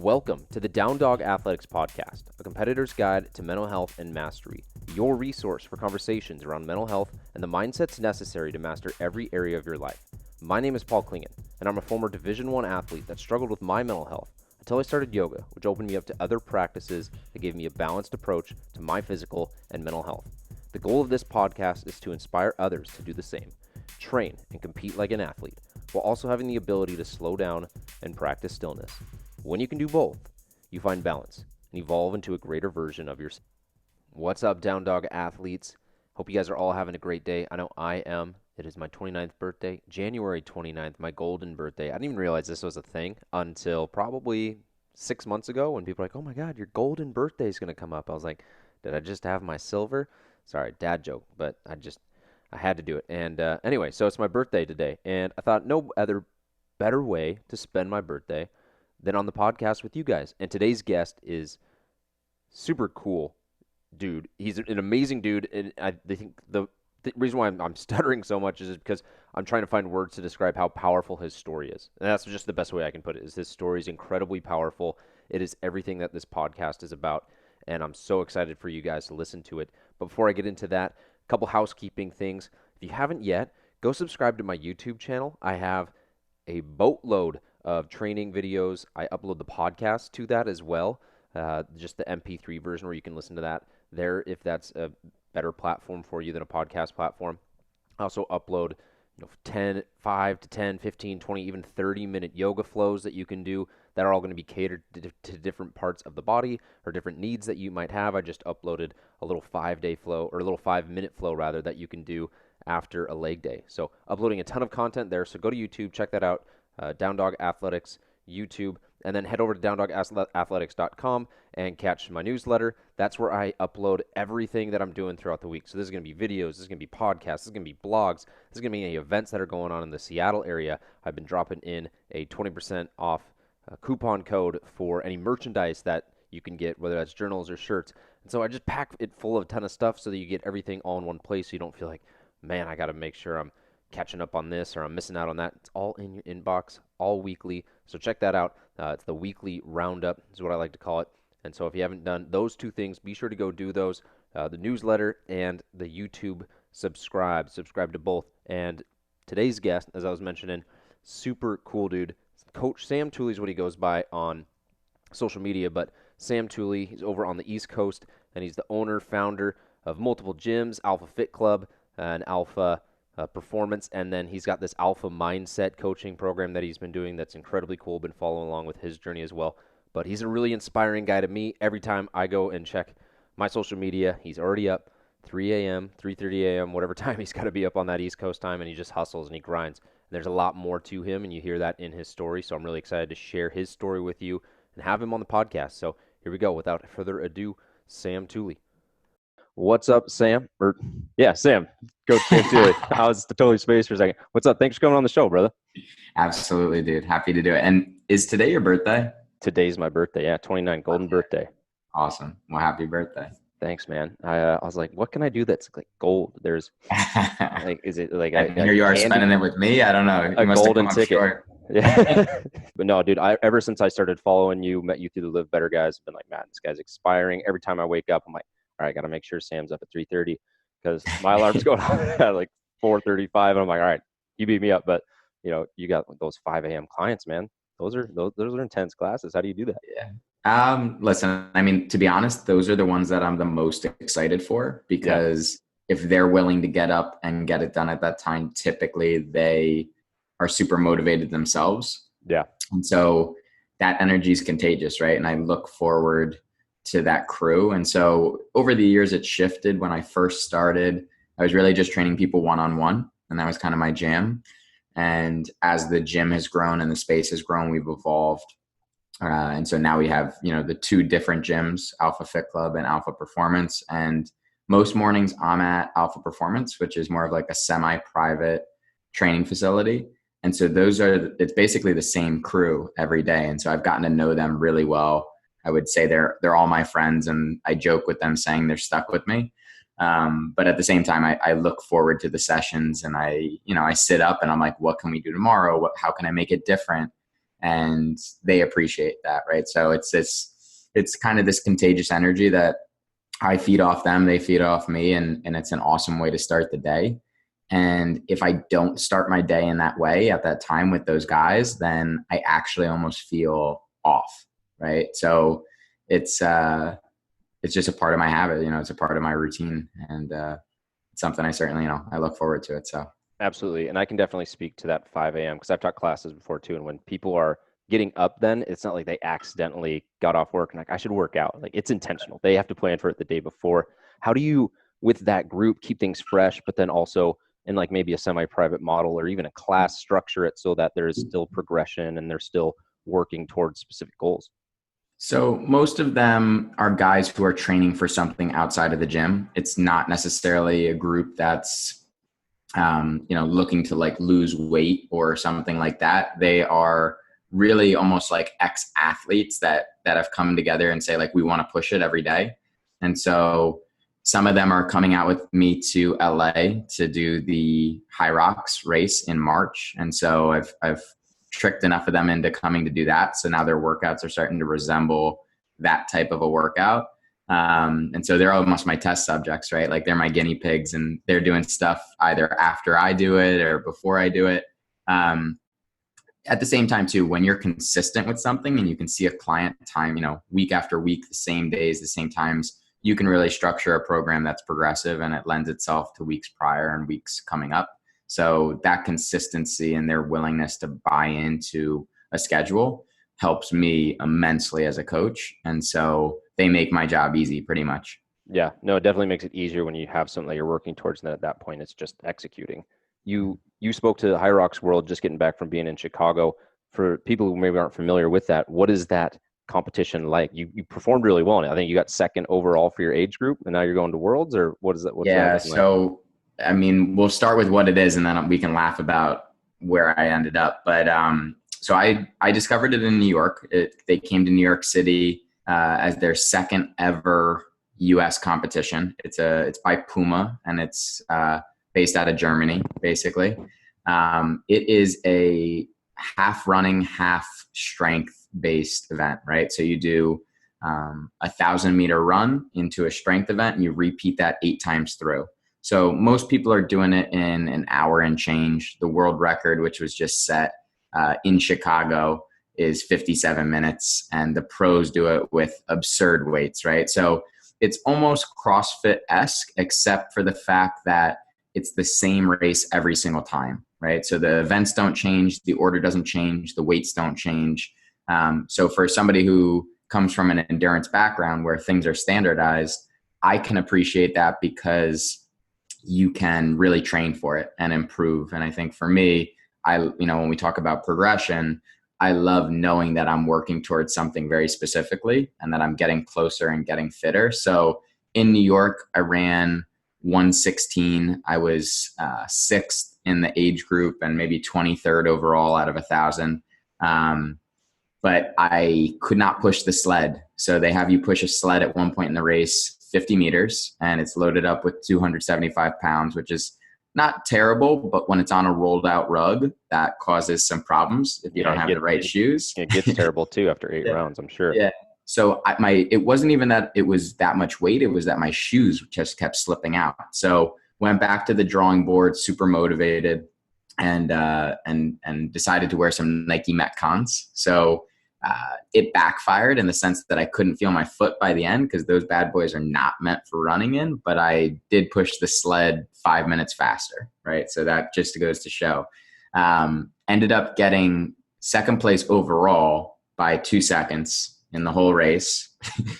Welcome to the Down Dog Athletics Podcast, a competitor's guide to mental health and mastery, your resource for conversations around mental health and the mindsets necessary to master every area of your life. My name is Paul Klingen, and I'm a former Division I athlete that struggled with my mental health until I started yoga, which opened me up to other practices that gave me a balanced approach to my physical and mental health. The goal of this podcast is to inspire others to do the same, train and compete like an athlete, while also having the ability to slow down and practice stillness. When you can do both, you find balance and evolve into a greater version of yourself. What's up, Down Dog athletes? Hope you guys are all having a great day. I know I am. It is my 29th birthday, January 29th, my golden birthday. I didn't even realize this was a thing until probably 6 months ago when people were like, oh my God, your golden birthday is going to come up. I was like, did I just have my silver? Sorry, dad joke, but I had to do it. And anyway, so it's my birthday today, and I thought no other better way to spend my birthday than on the podcast with you guys. And today's guest is super cool dude. He's an amazing dude, and I think the reason why I'm stuttering so much is because I'm trying to find words to describe how powerful his story is. And that's just the best way I can put it, is his story is incredibly powerful. It is everything that this podcast is about, and I'm so excited for you guys to listen to it. But before I get into that, a couple housekeeping things. If you haven't yet, go subscribe to my YouTube channel. I have a boatload of training videos. I upload the podcast to that as well, just the MP3 version where you can listen to that there if that's a better platform for you than a podcast platform. I also upload 5 to 10, 15, 20, even 30-minute yoga flows that you can do that are all going to be catered to different parts of the body or different needs that you might have. I just uploaded a little 5-day flow, or a little 5-minute flow rather, that you can do after a leg day. So uploading a ton of content there. So go to YouTube, check that out. Down Dog Athletics YouTube, and then head over to downdogathletics.com and catch my newsletter. That's where I upload everything that I'm doing throughout the week. So this is going to be videos, this is going to be podcasts, this is going to be blogs, this is going to be any events that are going on in the Seattle area. I've been dropping in a 20% off coupon code for any merchandise that you can get, whether that's journals or shirts. And so I just pack it full of a ton of stuff so that you get everything all in one place, so you don't feel like, man, I got to make sure I'm catching up on this or I'm missing out on that. It's all in your inbox, all weekly. So check that out. It's the weekly roundup is what I like to call it. And so if you haven't done those two things, be sure to go do those, the newsletter and the YouTube subscribe to both. And today's guest, as I was mentioning, super cool dude. Coach Sam Tooley is what he goes by on social media, but Sam Tooley, he's over on the East Coast, and he's the owner, founder of multiple gyms, Alpha Fit Club and Alpha Performance, and then he's got this Alpha Mindset coaching program that he's been doing that's incredibly cool. Been following along with his journey as well. But he's a really inspiring guy to me. Every time I go and check my social media, he's already up 3 a.m., 3:30 a.m., whatever time he's got to be up on that East Coast time, and he just hustles and he grinds. And there's a lot more to him, and you hear that in his story. So I'm really excited to share his story with you and have him on the podcast. So here we go. Without further ado, Sam Tooley. What's up, Sam? Sam. Coach Sam Tooley. I was totally spaced for a second. What's up? Thanks for coming on the show, brother. Absolutely, dude. Happy to do it. And is today your birthday? Today's my birthday. Yeah, 29, golden birthday. Awesome. Well, happy birthday. Thanks, man. I was like, what can I do that's like gold? There's like, is it like here you are spending it with me? I don't know. You a must golden have come ticket. Up short. Yeah. But no, dude, ever since I started following you, met you through the Live Better guys, I've been like, man, this guy's expiring. Every time I wake up, I'm like, all right, got to make sure Sam's up at 3:30 because my alarm's going off at like 4:35, and I'm like, all right, you beat me up, but you got those 5 a.m. clients, man. Those are intense classes. How do you do that? Yeah. Listen, I mean, to be honest, those are the ones that I'm the most excited for because if they're willing to get up and get it done at that time, typically they are super motivated themselves. Yeah. And so that energy is contagious, right? And I look forward to that crew. And so over the years, it shifted. When I first started, I was really just training people one-on-one, and that was kind of my jam. And as the gym has grown and the space has grown, we've evolved. And so now we have, the 2 different gyms, Alpha Fit Club and Alpha Performance. And most mornings I'm at Alpha Performance, which is more of like a semi-private training facility. And so it's basically the same crew every day. And so I've gotten to know them really well. I would say they're all my friends, and I joke with them saying they're stuck with me. But at the same time, I look forward to the sessions, and I sit up and I'm like, what can we do tomorrow? How can I make it different? and they appreciate that, right? So it's kind of this contagious energy that I feed off them, they feed off me, and it's an awesome way to start the day. And if I don't start my day in that way at that time with those guys, then I actually almost feel off, right? So it's just a part of my habit, it's a part of my routine, and it's something I certainly, I look forward to it. So Absolutely. And I can definitely speak to that 5 a.m. because I've taught classes before too. And when people are getting up, then it's not like they accidentally got off work and like, I should work out. Like, it's intentional. They have to plan for it the day before. How do you, with that group, keep things fresh, but then also in like maybe a semi-private model or even a class, structure it so that there's still progression and they're still working towards specific goals? So most of them are guys who are training for something outside of the gym. It's not necessarily a group that's, looking to like lose weight or something like that. They are really almost like ex-athletes that have come together and say like, we want to push it every day. And so some of them are coming out with me to LA to do the Hyrox race in March. And so I've tricked enough of them into coming to do that. So now their workouts are starting to resemble that type of a workout. And so they're almost my test subjects, right? Like they're my guinea pigs, and they're doing stuff either after I do it or before I do it. At the same time too, when you're consistent with something and you can see a client time, week after week, the same days, the same times, you can really structure a program that's progressive and it lends itself to weeks prior and weeks coming up. So that consistency and their willingness to buy into a schedule helps me immensely as a coach. And so they make my job easy pretty much. Yeah, no, it definitely makes it easier when you have something that you're working towards. And at that point, it's just executing. You spoke to the Hyrox world just getting back from being in Chicago. For people who maybe aren't familiar with that, what is that competition like? You performed really well. I think you got second overall for your age group, and now you're going to Worlds, or what is that? What's Yeah. that So, I mean, we'll start with what it is, and then we can laugh about where I ended up. But so I discovered it in New York. They came to New York City as their second ever U.S. competition. It's by Puma, and it's based out of Germany, basically. It is a half running, half strength based event, right? So you do 1,000-meter run into a strength event, and you repeat that 8 times through. So most people are doing it in an hour and change. The world record, which was just set in Chicago, is 57 minutes, and the pros do it with absurd weights, right? So it's almost CrossFit-esque, except for the fact that it's the same race every single time, right? So the events don't change, the order doesn't change, the weights don't change. So for somebody who comes from an endurance background where things are standardized, I can appreciate that because you can really train for it and improve. And I think for me, when we talk about progression, I love knowing that I'm working towards something very specifically and that I'm getting closer and getting fitter. So in New York, I ran 116. I was 6th in the age group and maybe 23rd overall out of 1,000. But I could not push the sled. So they have you push a sled at one point in the race, 50 meters, and it's loaded up with 275 pounds, which is not terrible, but when it's on a rolled out rug, that causes some problems if you don't have the right shoes. It gets terrible too after 8 rounds, I'm sure. Yeah. So it wasn't even that it was that much weight. It was that my shoes just kept slipping out. So went back to the drawing board, super motivated, and decided to wear some Nike Metcons. So it backfired in the sense that I couldn't feel my foot by the end because those bad boys are not meant for running in, but I did push the sled 5 minutes faster, right? So that just goes to show. Ended up getting second place overall by 2 seconds in the whole race.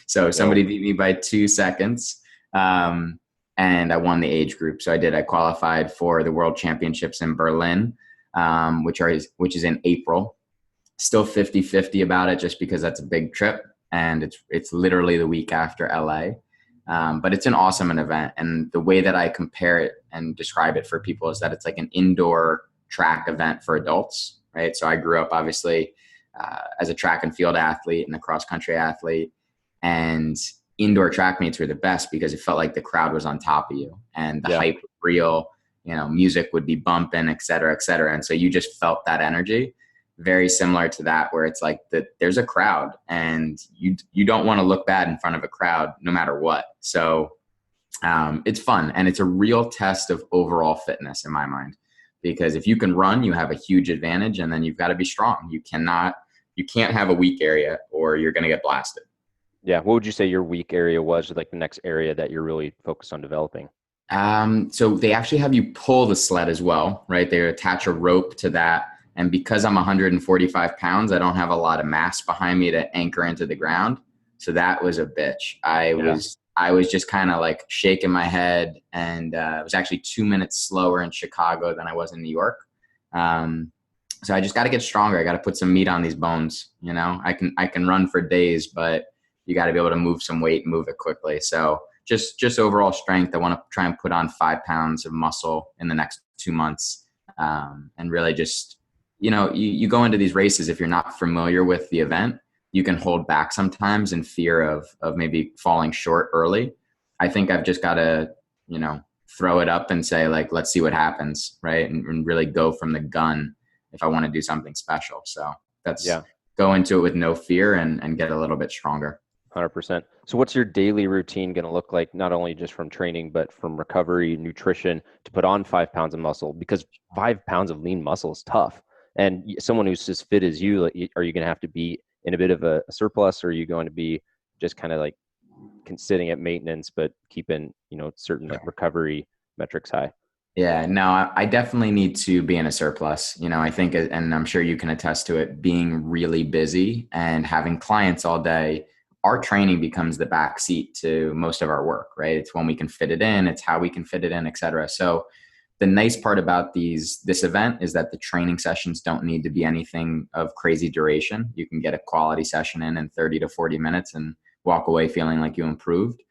So somebody beat me by 2 seconds. And I won the age group. So I qualified for the World Championships in Berlin, which is in April. Still 50-50 about it just because that's a big trip and it's literally the week after LA. But it's an awesome event. And the way that I compare it and describe it for people is that it's like an indoor track event for adults, right? So I grew up obviously as a track and field athlete and a cross country athlete, and indoor track meets were the best because it felt like the crowd was on top of you and the hype was real, music would be bumping, et cetera, et cetera. And so you just felt that energy. very similar to that, where it's like that there's a crowd and you don't want to look bad in front of a crowd no matter what. So it's fun, and it's a real test of overall fitness in my mind, because if you can run, you have a huge advantage, and then you've got to be strong. You can't have a weak area or you're going to get blasted. Yeah. What would you say your weak area was, or like the next area that you're really focused on developing? So they actually have you pull the sled as well, right? They attach a rope to that. And because I'm 145 pounds, I don't have a lot of mass behind me to anchor into the ground. So that was a bitch. Yeah. I was just kind of like shaking my head, and it was actually 2 minutes slower in Chicago than I was in New York. Um, so I just got to get stronger. I got to put some meat on these bones. You know, I can run for days, but you got to be able to move some weight and move it quickly. So just overall strength. I want to try and put on 5 pounds of muscle in the next 2 months, and really just, you go into these races, if you're not familiar with the event, you can hold back sometimes in fear of maybe falling short early. I think I've just got to, throw it up and say, like, let's see what happens, right? And really go from the gun if I want to do something special. So that's Yeah. go into it with no fear and get a little bit stronger. 100%. So what's your daily routine going to look like, not only just from training, but from recovery, nutrition, to put on 5 pounds of muscle? Because 5 pounds of lean muscle is tough. And someone who's as fit as you, like, are you going to have to be in a bit of a surplus, or are you going to be just kind of like sitting at maintenance, but keeping, certain like recovery metrics high? Yeah, no, I definitely need to be in a surplus. I think, and I'm sure you can attest to it, being really busy and having clients all day, our training becomes the backseat to most of our work, right? It's when we can fit it in, it's how we can fit it in, et cetera. So the nice part about this event is that the training sessions don't need to be anything of crazy duration. You can get a quality session in 30 to 40 minutes and walk away feeling like you improved.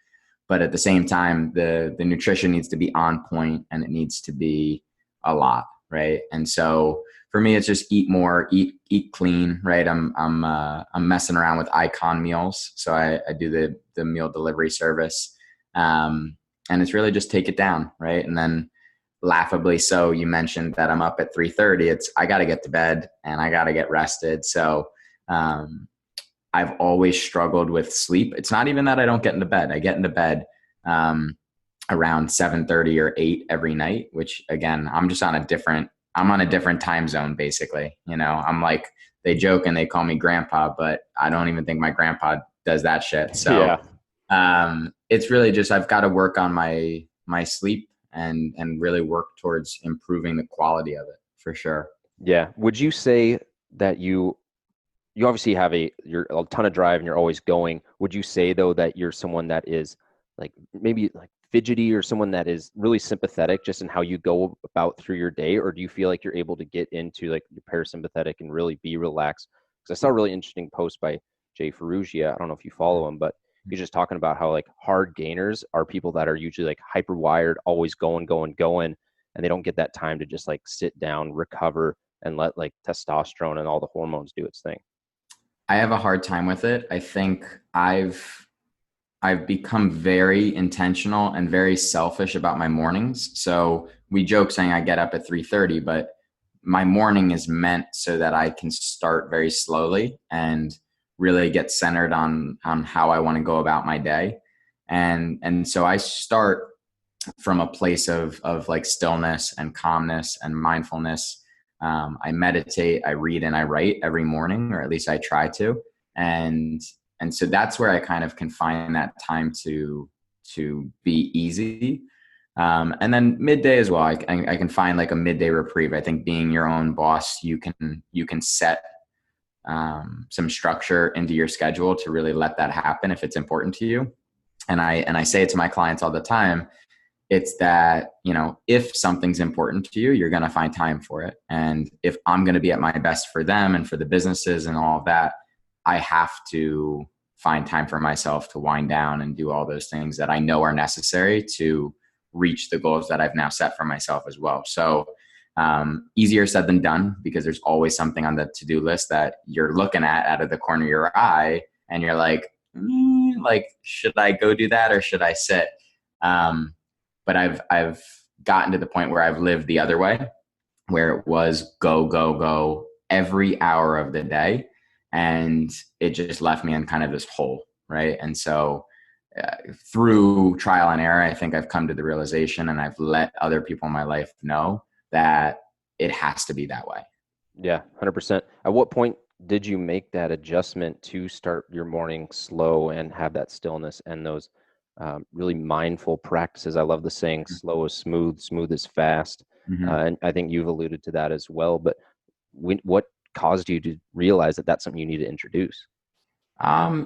But at the same time, the nutrition needs to be on point, and it needs to be a lot, right? And so for me, it's just eat more, eat clean, right? I'm messing around with Icon meals, so I do the meal delivery service, and it's really just take it down, right? And then laughably so, you mentioned that I'm up at 3:30. I got to get to bed and I got to get rested. So I've always struggled with sleep. It's not even that I don't get into bed. I get into bed around 7:30 or 8 every night, which again, I'm on a different time zone, basically. I'm like, they joke and they call me grandpa, but I don't even think my grandpa does that shit. So Yeah. it's really just, I've got to work on my sleep and really work towards improving the quality of it, for sure. Yeah. Would you say that you obviously have you're a ton of drive and you're always going? Would you say though that you're someone that is like maybe like fidgety, or someone that is really sympathetic just in how you go about through your day? Or do you feel like you're able to get into like your parasympathetic and really be relaxed? Because I saw a really interesting post by Jay Ferrugia. I don't know if you follow him, but he's just talking about how like hard gainers are people that are usually like hyper wired, always going, going, going, and they don't get that time to just like sit down, recover, and let like testosterone and all the hormones do its thing. I have a hard time with it. I think I've become very intentional and very selfish about my mornings. So we joke saying I get up at 3:30, but my morning is meant so that I can start very slowly and really get centered on how I want to go about my day. And so I start from a place of like stillness and calmness and mindfulness. I meditate, I read, and I write every morning, or at least I try to. And and so that's where I kind of can find that time to be easy. And then midday as well, I can find like a midday reprieve. I think being your own boss, you can set some structure into your schedule to really let that happen if it's important to you. And I say it to my clients all the time. It's that, if something's important to you, you're going to find time for it. And if I'm going to be at my best for them and for the businesses and all of that, I have to find time for myself to wind down and do all those things that I know are necessary to reach the goals that I've now set for myself as well. So easier said than done, because there's always something on the to-do list that you're looking at out of the corner of your eye and you're like, should I go do that or should I sit? But I've gotten to the point where I've lived the other way, where it was go, go, go, every hour of the day. And it just left me in kind of this hole. Right. And so through trial and error, I think I've come to the realization, and I've let other people in my life know that it has to be that way. Yeah, 100%. At what point did you make that adjustment to start your morning slow and have that stillness and those really mindful practices? I love the saying, slow is smooth, smooth is fast. Mm-hmm. And I think you've alluded to that as well. But what caused you to realize that that's something you need to introduce?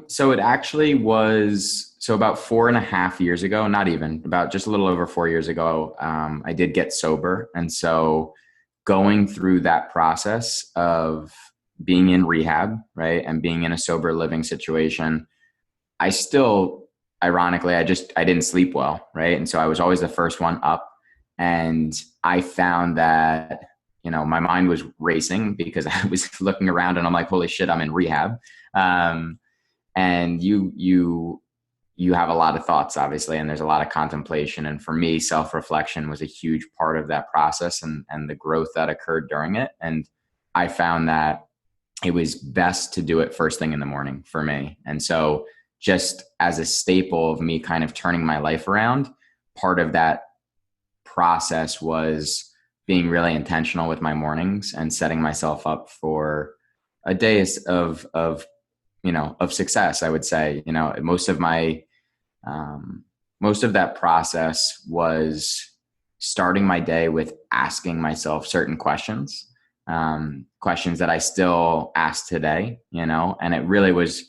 So it actually was, so about 4.5 years ago, not even, about just a little over 4 years ago, I did get sober. And so going through that process of being in rehab, right, and being in a sober living situation, I still, ironically, I didn't sleep well, right? And so I was always the first one up. And I found that, my mind was racing because I was looking around and I'm like, holy shit, I'm in rehab. Um, and you have a lot of thoughts, obviously, and there's a lot of contemplation. And for me, self-reflection was a huge part of that process and the growth that occurred during it. And I found that it was best to do it first thing in the morning for me. And so just as a staple of me kind of turning my life around, part of that process was being really intentional with my mornings and setting myself up for a day of success. I would say, most of that process was starting my day with asking myself certain questions, questions that I still ask today, and it really was,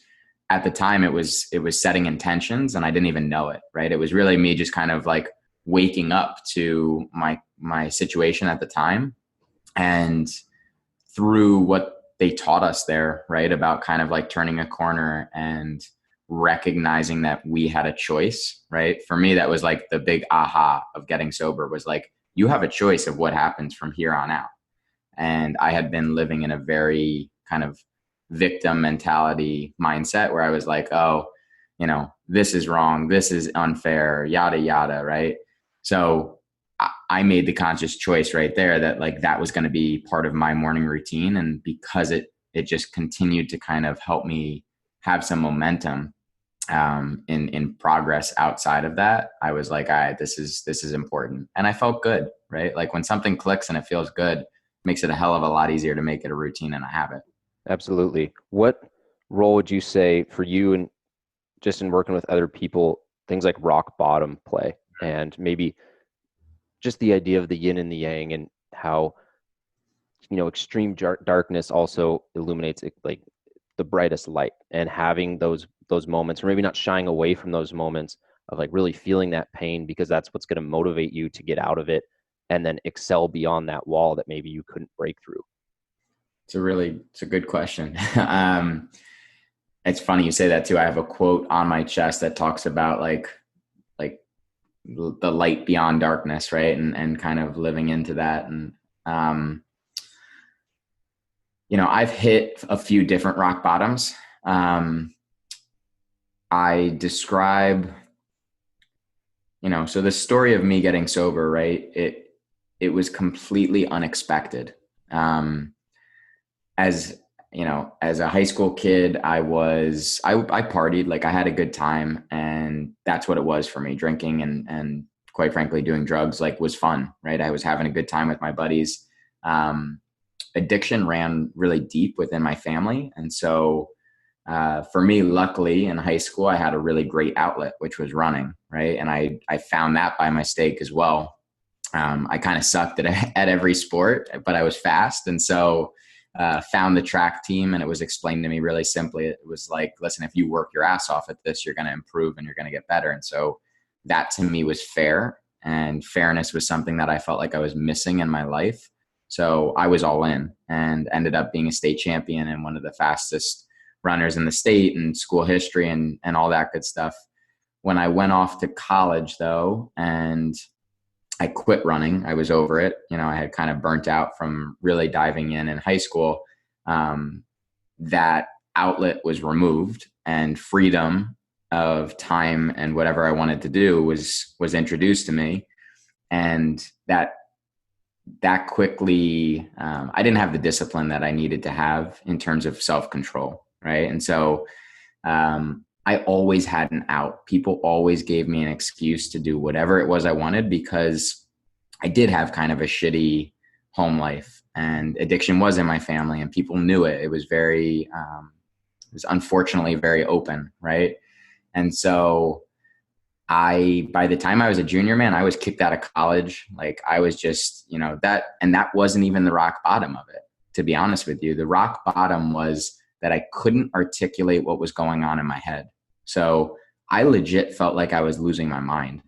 at the time, it was setting intentions, and I didn't even know it, right? It was really me just kind of like waking up to my situation at the time. And through what they taught us there, right, about kind of like turning a corner and recognizing that we had a choice, right? For me, that was like the big aha of getting sober, was like, you have a choice of what happens from here on out. And I had been living in a very kind of victim mentality mindset where I was like, oh, this is wrong, this is unfair, yada, yada, right? So I made the conscious choice right there that like that was going to be part of my morning routine. And because it just continued to kind of help me have some momentum in progress outside of that, I was like, all right, this is important. And I felt good, right? Like when something clicks and it feels good, it makes it a hell of a lot easier to make it a routine and a habit. Absolutely. What role would you say for you, and just in working with other people, things like rock bottom play, and maybe just the idea of the yin and the yang, and how extreme darkness also illuminates it, like the brightest light, and having those moments, or maybe not shying away from those moments of like really feeling that pain, because that's what's going to motivate you to get out of it and then excel beyond that wall that maybe you couldn't break through. It's a good question. It's funny you say that too. I have a quote on my chest that talks about like the light beyond darkness, right? And kind of living into that. And, I've hit a few different rock bottoms. I describe, so the story of me getting sober, right? It was completely unexpected. As as a high school kid, I partied, like I had a good time, and that's what it was for me. Drinking and quite frankly, doing drugs, like, was fun, right? I was having a good time with my buddies. Addiction ran really deep within my family. And so, for me, luckily in high school, I had a really great outlet, which was running, right? And I found that by mistake as well. I kind of sucked at every sport, but I was fast. And so, found the track team, and it was explained to me really simply. It was like, listen, if you work your ass off at this, you're going to improve and you're going to get better. And so that to me was fair, and fairness was something that I felt like I was missing in my life. So I was all in and ended up being a state champion and one of the fastest runners in the state, and school history and all that good stuff. When I went off to college though, and I quit running, I was over it. I had kind of burnt out from really diving in high school. That outlet was removed, and freedom of time and whatever I wanted to do was introduced to me. And that that quickly, I didn't have the discipline that I needed to have in terms of self-control. Right. And so, I always had an out. People always gave me an excuse to do whatever it was I wanted, because I did have kind of a shitty home life, and addiction was in my family and people knew it. It was it was unfortunately very open. Right. And so by the time I was a junior, man, I was kicked out of college. Like I was just, and that wasn't even the rock bottom of it. To be honest with you, the rock bottom was that I couldn't articulate what was going on in my head. So I legit felt like I was losing my mind.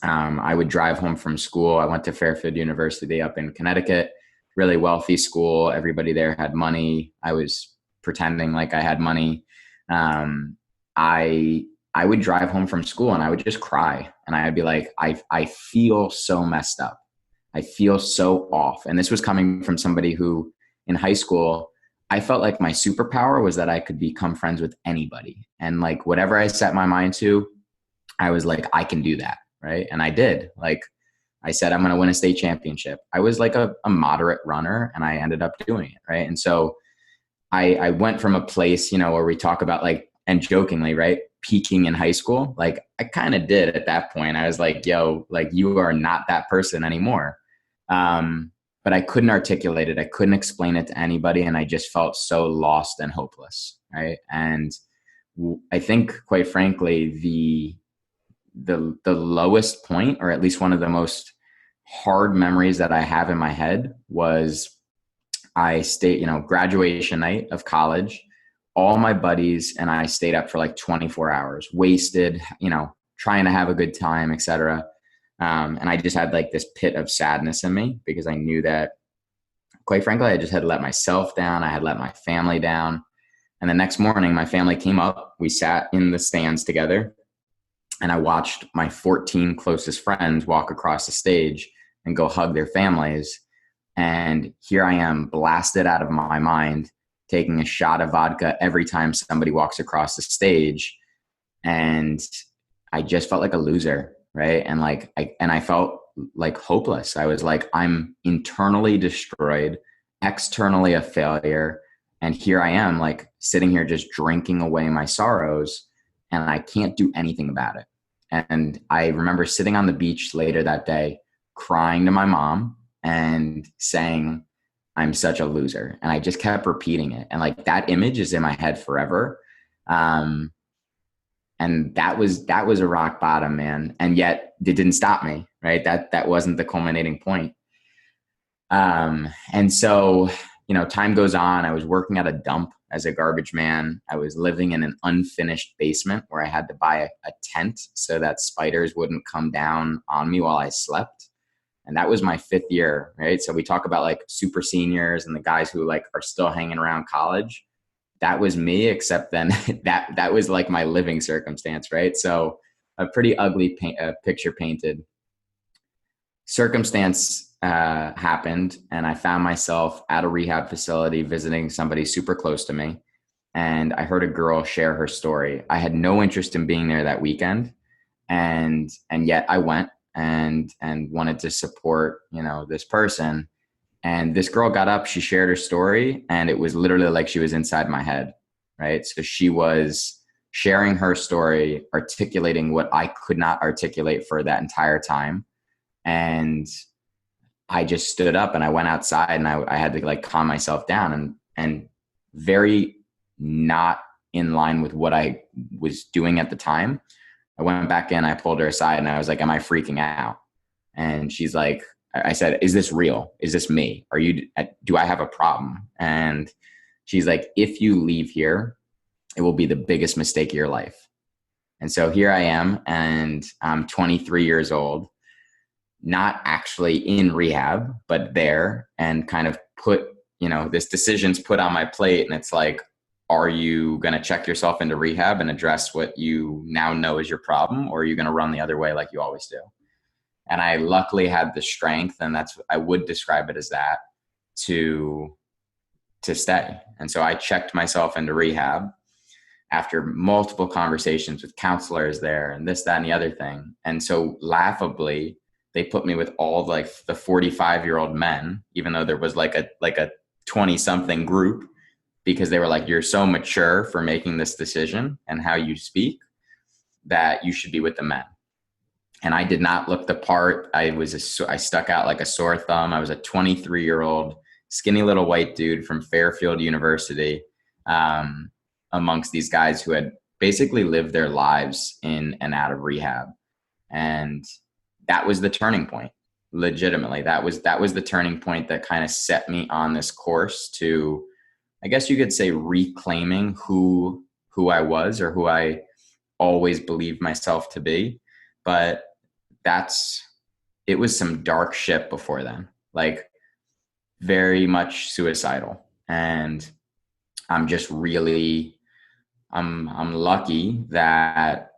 I would drive home from school. I went to Fairfield University up in Connecticut, really wealthy school. Everybody there had money. I was pretending like I had money. Um, I I would drive home from school and I would just cry, and I'd be like, I feel so messed up. I feel so off. And this was coming from somebody who in high school, I felt like my superpower was that I could become friends with anybody. And like whatever I set my mind to, I was like, I can do that. Right. And I did. Like I said, I'm going to win a state championship. I was like a moderate runner and I ended up doing it. Right. And so I went from a place, where we talk about like, and jokingly, right, peaking in high school. Like I kind of did at that point. I was like, yo, like you are not that person anymore. But I couldn't articulate it. I couldn't explain it to anybody. And I just felt so lost and hopeless. Right. And I think quite frankly, the lowest point, or at least one of the most hard memories that I have in my head, was I stayed, graduation night of college. All my buddies and I stayed up for like 24 hours, wasted, trying to have a good time, etc. And I just had like this pit of sadness in me because I knew that, quite frankly, I just had let myself down. I had let my family down. And the next morning, my family came up. We sat in the stands together, and I watched my 14 closest friends walk across the stage and go hug their families. And here I am, blasted out of my mind, taking a shot of vodka every time somebody walks across the stage. And I just felt like a loser, right? And I felt like hopeless. I was like, I'm internally destroyed, externally a failure. And here I am, like sitting here just drinking away my sorrows, and I can't do anything about it. And I remember sitting on the beach later that day, crying to my mom and saying, I'm such a loser. And I just kept repeating it. And like that image is in my head forever. And that was a rock bottom, man. And yet it didn't stop me, right? That wasn't the culminating point. And so, time goes on. I was working at a dump as a garbage man. I was living in an unfinished basement where I had to buy a tent so that spiders wouldn't come down on me while I slept. And that was my 5th year, right? So we talk about like super seniors and the guys who like are still hanging around college. That was me, except then that was like my living circumstance, right? So a pretty ugly picture painted. Circumstance happened, and I found myself at a rehab facility visiting somebody super close to me. And I heard a girl share her story. I had no interest in being there that weekend. And yet I went and wanted to support, this person. And this girl got up, she shared her story, and it was literally like she was inside my head, right? So she was sharing her story, articulating what I could not articulate for that entire time. And I just stood up and I went outside, and I had to like calm myself down, and very not in line with what I was doing at the time. I went back in, I pulled her aside, and I was like, am I freaking out? And she's like, I said, is this real? Is this me? Do I have a problem? And she's like, if you leave here, it will be the biggest mistake of your life. And so here I am, and I'm 23 years old, not actually in rehab, but there, and kind of put, this decision's put on my plate. And it's like, are you going to check yourself into rehab and address what you now know is your problem? Or are you going to run the other way like you always do? And I luckily had the strength, and I would describe it as that, to stay. And so I checked myself into rehab after multiple conversations with counselors there and this, that, and the other thing. And so laughably, they put me with all like the 45-year-old men, even though there was like a 20 something group, because they were like, you're so mature for making this decision and how you speak that you should be with the men. And I did not look the part. I stuck out like a sore thumb. I was a 23-year-old skinny little white dude from Fairfield University, amongst these guys who had basically lived their lives in and out of rehab. And that was the turning point. Legitimately, that was the turning point that kind of set me on this course to, I guess you could say, reclaiming who I was, or who I always believed myself to be. But it was some dark shit before then, like very much suicidal. And I'm just really, I'm lucky that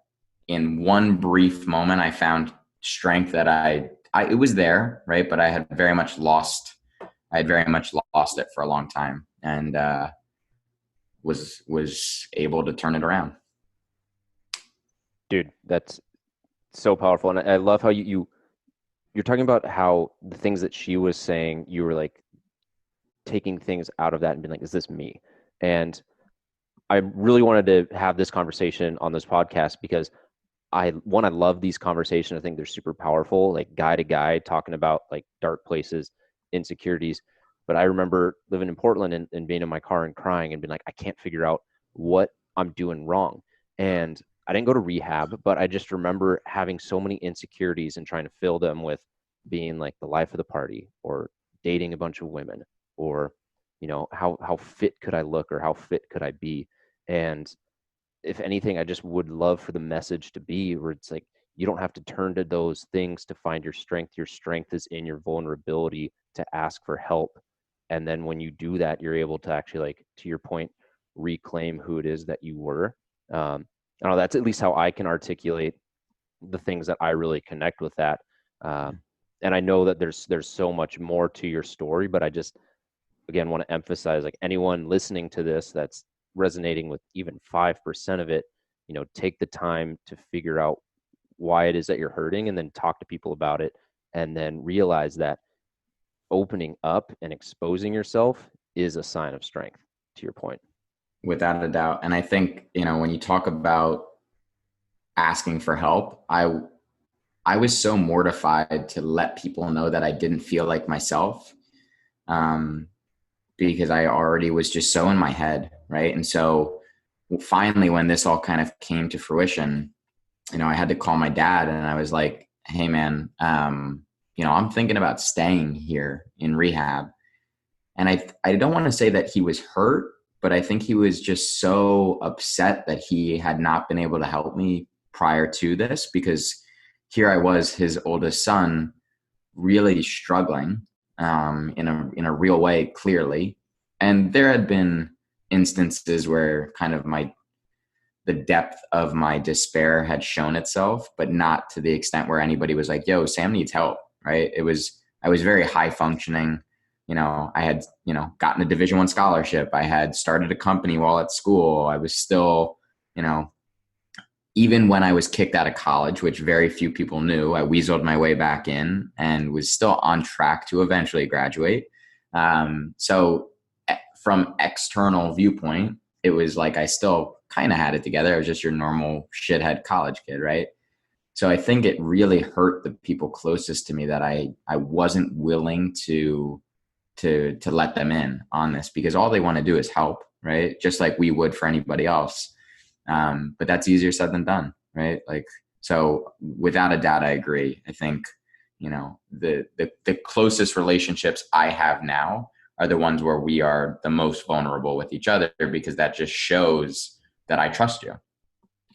in one brief moment I found strength that it was there, right? But I had very much lost it for a long time, and was able to turn it around. Dude, that's so powerful. And I love how you're talking about how the things that she was saying, you were like taking things out of that and being like, is this me? And I really wanted to have this conversation on this podcast because I love these conversations. I think they're super powerful, like guy to guy, talking about like dark places, insecurities. But I remember living in Portland and being in my car and crying and being like, I can't figure out what I'm doing wrong. And I didn't go to rehab, but I just remember having so many insecurities and trying to fill them with being like the life of the party, or dating a bunch of women, or, you know, how fit could I look, or how fit could I be? And if anything, I just would love for the message to be where it's like, you don't have to turn to those things to find your strength. Your strength is in your vulnerability to ask for help. And then when you do that, you're able to actually, like, to your point, reclaim who it is that you were. I don't know, that's at least how I can articulate the things that I really connect with that. And I know that there's so much more to your story, but I just, again, want to emphasize, like, anyone listening to this that's resonating with even 5% of it, you know, take the time to figure out why it is that you're hurting, and then talk to people about it, and then realize that opening up and exposing yourself is a sign of strength, to your point. Without a doubt. And I think, you know, when you talk about asking for help, I was so mortified to let people know that I didn't feel like myself, because I already was just so in my head, right? And so finally, when this all kind of came to fruition, you know, I had to call my dad, and I was like, hey man, you know, I'm thinking about staying here in rehab. And I don't want to say that he was hurt, but I think he was just so upset that he had not been able to help me prior to this, because here I was, his oldest son, really struggling, in a real way, clearly. And there had been instances where kind of the depth of my despair had shown itself, but not to the extent where anybody was like, yo, Sam needs help, right? I was very high functioning. You know, I had, you know, gotten a Division I scholarship. I had started a company while at school. I was still, you know, even when I was kicked out of college, which very few people knew, I weaseled my way back in and was still on track to eventually graduate. So from external viewpoint, it was like I still kind of had it together. I was just your normal shithead college kid, right? So I think it really hurt the people closest to me that I wasn't willing to let them in on this, because all they want to do is help, right? Just like we would for anybody else. But that's easier said than done, right? Like, so without a doubt, I agree. I think, you know, the closest relationships I have now are the ones where we are the most vulnerable with each other, because that just shows that I trust you,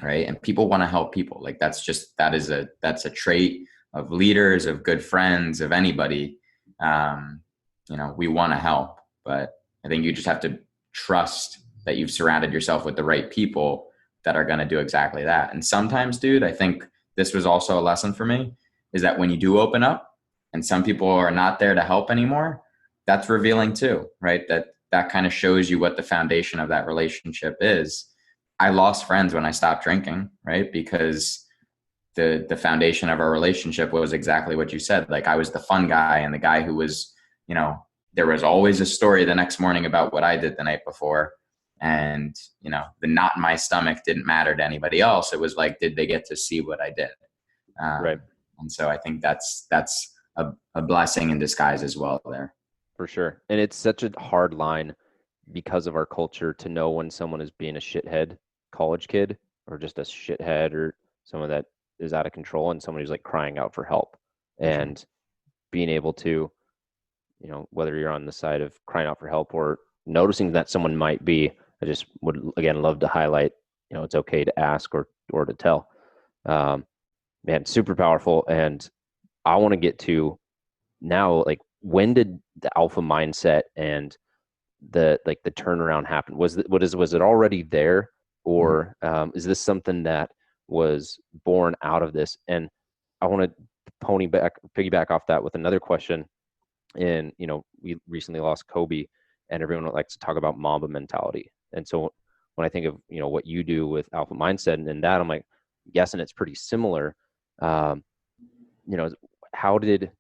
right? And people want to help people. Like, that's a trait of leaders, of good friends, of anybody. You know, we want to help, but I think you just have to trust that you've surrounded yourself with the right people that are going to do exactly that. And sometimes, dude, I think this was also a lesson for me, is that when you do open up and some people are not there to help anymore, that's revealing too, right? That kind of shows you what the foundation of that relationship is. I lost friends when I stopped drinking, right? Because the foundation of our relationship was exactly what you said. Like I was the fun guy and the guy who was, there was always a story the next morning about what I did the night before. And, the knot in my stomach didn't matter to anybody else. It was like, did they get to see what I did? Right. And so I think that's a blessing in disguise as well there. For sure. And it's such a hard line because of our culture to know when someone is being a shithead college kid or just a shithead or someone that is out of control and somebody who's like crying out for help. And being able to, whether you're on the side of crying out for help or noticing that someone might be, I just would again love to highlight, it's okay to ask or to tell. Man, super powerful. And I want to get to now, like, when did the alpha mindset and the turnaround happen? Was it already there, or is this something that was born out of this? And I want to piggyback off that with another question. And we recently lost Kobe, and everyone likes to talk about Mamba mentality. And so when I think of what you do with alpha mindset and that, I'm like guessing it's pretty similar. How did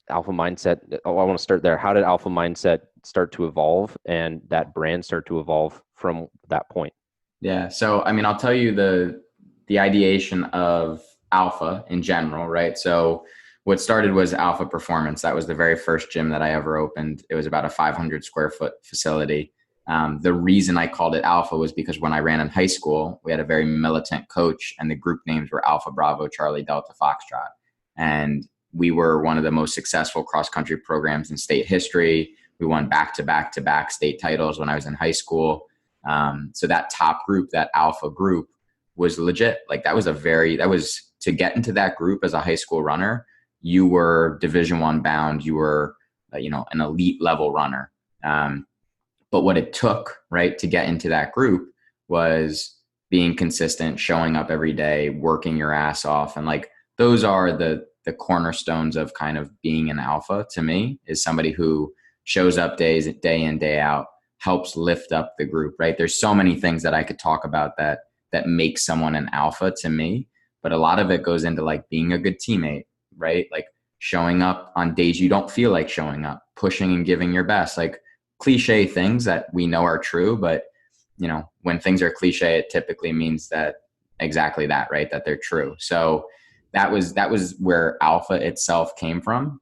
alpha mindset, I want to start there. How did alpha mindset start to evolve and that brand start to evolve from that point? Yeah. So, I mean, I'll tell you the ideation of alpha in general, right? So what started was Alpha Performance. That was the very first gym that I ever opened. It was about a 500 square foot facility. The reason I called it Alpha was because when I ran in high school, we had a very militant coach and the group names were Alpha Bravo, Charlie Delta Foxtrot. And we were one of the most successful cross-country programs in state history. We won back-to-back state titles when I was in high school. So that top group, that Alpha group, was legit. Like that was to get into that group as a high school runner, you were Division I bound. You were, an elite level runner. But what it took, right, to get into that group was being consistent, showing up every day, working your ass off. And like, those are the cornerstones of kind of being an alpha to me, is somebody who shows up day in, day out, helps lift up the group, right? There's so many things that I could talk about that make someone an alpha to me, but a lot of it goes into like being a good teammate, right? Like showing up on days you don't feel like showing up, pushing and giving your best, like cliche things that we know are true, but when things are cliche, it typically means that exactly that, right? That they're true. So that was where alpha itself came from.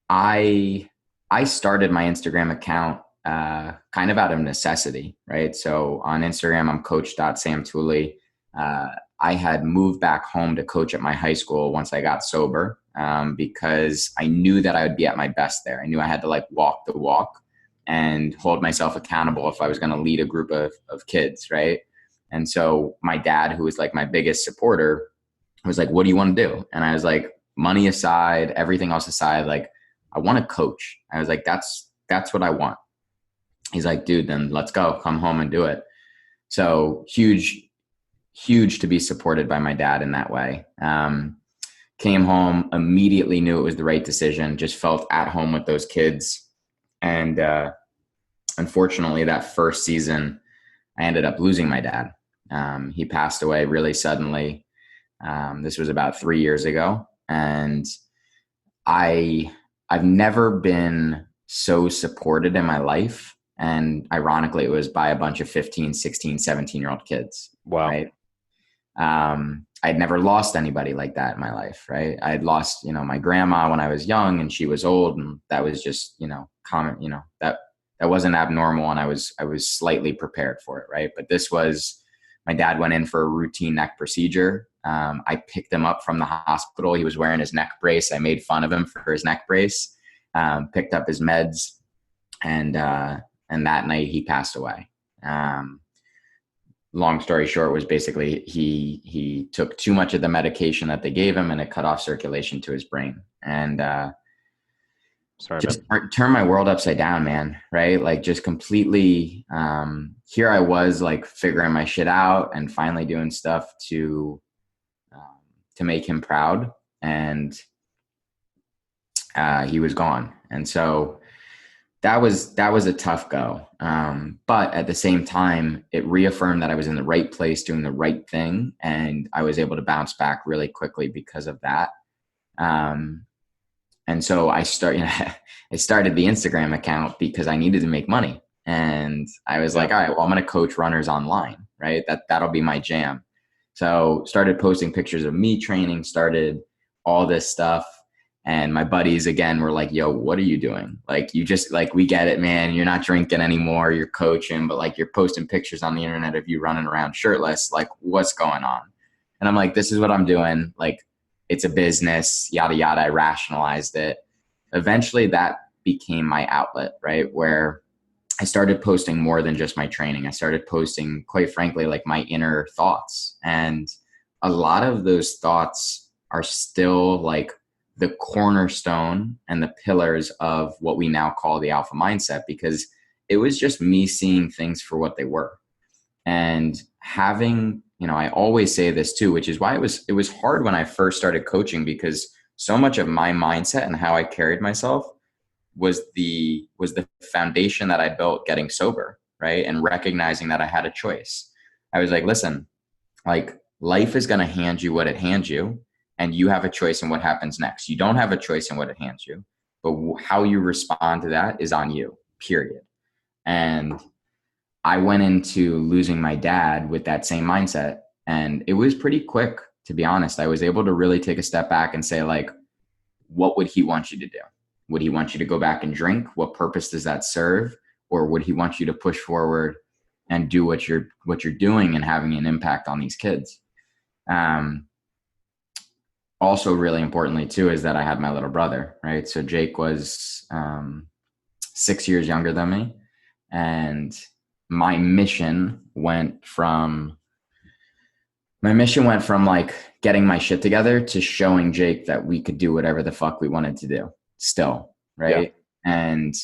I started my Instagram account kind of out of necessity, right? So on Instagram, I'm coach.Sam Tooley. I had moved back home to coach at my high school once I got sober, because I knew that I would be at my best there. I knew I had to like walk the walk and hold myself accountable if I was going to lead a group of kids, right? And so my dad, who was like my biggest supporter, was like, what do you want to do? And I was like, money aside, everything else aside, like, I want to coach. I was like, that's what I want. He's like, dude, then let's go, come home and do it. So huge to be supported by my dad in that way. Came home, immediately knew it was the right decision, just felt at home with those kids. And unfortunately, that first season, I ended up losing my dad. He passed away really suddenly. This was about 3 years ago. And I've never been so supported in my life. And ironically, it was by a bunch of 15, 16, 17-year-old kids. Wow. Right. I'd never lost anybody like that in my life. Right. I'd lost, my grandma when I was young and she was old, and that was just, common, that wasn't abnormal. And I was slightly prepared for it. Right. But this was, my dad went in for a routine neck procedure. I picked him up from the hospital. He was wearing his neck brace. I made fun of him for his neck brace, picked up his meds, and that night he passed away. Long story short was basically he took too much of the medication that they gave him, and it cut off circulation to his brain. And turn my world upside down, man. Right. Like just completely, here I was like figuring my shit out and finally doing stuff to make him proud. And he was gone. And so that was a tough go. But at the same time, it reaffirmed that I was in the right place doing the right thing. And I was able to bounce back really quickly because of that. Um, and so I started the Instagram account because I needed to make money. And I was like, all right, well, I'm going to coach runners online, right? That'll be my jam. So started posting pictures of me training, started all this stuff. And my buddies again were like, yo, what are you doing? Like, you just like, we get it, man. You're not drinking anymore. You're coaching, but like you're posting pictures on the internet of you running around shirtless. Like, what's going on? And I'm like, this is what I'm doing. Like, it's a business, yada, yada. I rationalized it. Eventually that became my outlet, right? Where I started posting more than just my training. I started posting, quite frankly, like my inner thoughts. And a lot of those thoughts are still like the cornerstone and the pillars of what we now call the alpha mindset, because it was just me seeing things for what they were. And having, I always say this too, which is why it was hard when I first started coaching, because so much of my mindset and how I carried myself was the foundation that I built getting sober, right? And recognizing that I had a choice. I was like, listen, like life is going to hand you what it hands you, and you have a choice in what happens next. You don't have a choice in what it hands you, but how you respond to that is on you, period. And I went into losing my dad with that same mindset. And it was pretty quick, to be honest. I was able to really take a step back and say, like, what would he want you to do? Would he want you to go back and drink? What purpose does that serve? Or would he want you to push forward and do what you're doing and having an impact on these kids? Also really importantly too, is that I had my little brother, right? So Jake was 6 years younger than me. And my mission went from like getting my shit together to showing Jake that we could do whatever the fuck we wanted to do still. Right. Yeah. And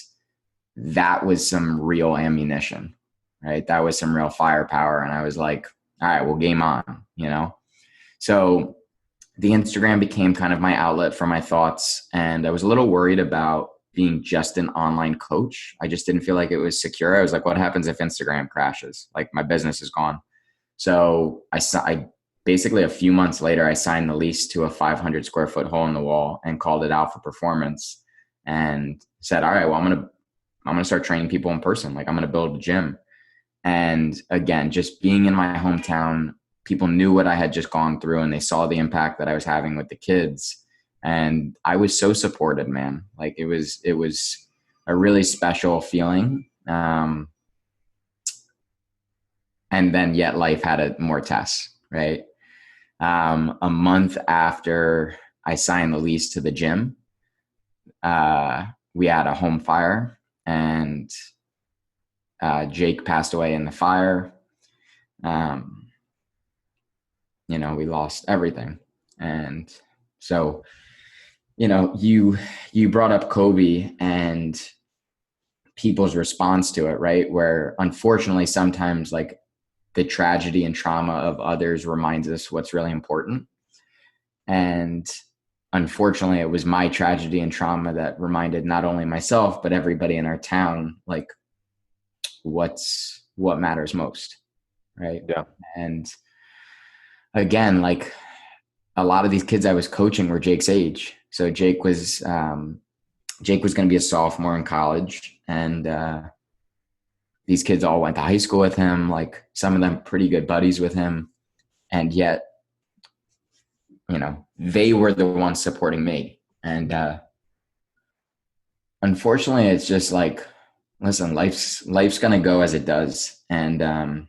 that was some real ammunition, right? That was some real firepower. And I was like, all right, well, game on, So the Instagram became kind of my outlet for my thoughts. And I was a little worried about being just an online coach. I just didn't feel like it was secure. I was like, what happens if Instagram crashes? Like, my business is gone. So I basically a few months later, I signed the lease to a 500 square foot hole in the wall and called it Alpha Performance, and said, all right, well, I'm going to start training people in person. Like, I'm going to build a gym. And again, just being in my hometown, people knew what I had just gone through, and they saw the impact that I was having with the kids. And I was so supported, man. Like, it was a really special feeling. And then yet life had more tests, right? A month after I signed the lease to the gym, we had a home fire, and Jake passed away in the fire. We lost everything. And so, you brought up Kobe and people's response to it, right? Where unfortunately sometimes like the tragedy and trauma of others reminds us what's really important. And unfortunately, it was my tragedy and trauma that reminded not only myself, but everybody in our town, like, what matters most. Right. Yeah. And again, like, a lot of these kids I was coaching were Jake's age. So Jake was going to be a sophomore in college, and these kids all went to high school with him, like some of them pretty good buddies with him. And yet, they were the ones supporting me. And unfortunately, it's just like, listen, life's going to go as it does. And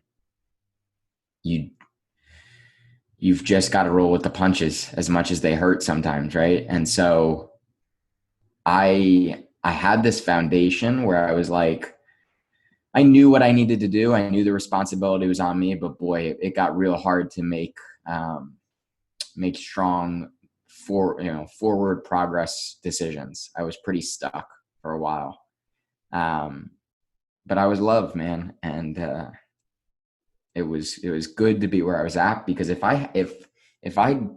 you've just got to roll with the punches as much as they hurt sometimes. Right. And so I had this foundation where I was like, I knew what I needed to do. I knew the responsibility was on me, but boy, it got real hard to make strong forward progress decisions. I was pretty stuck for a while. But I was loved, man. And it was good to be where I was at, because if I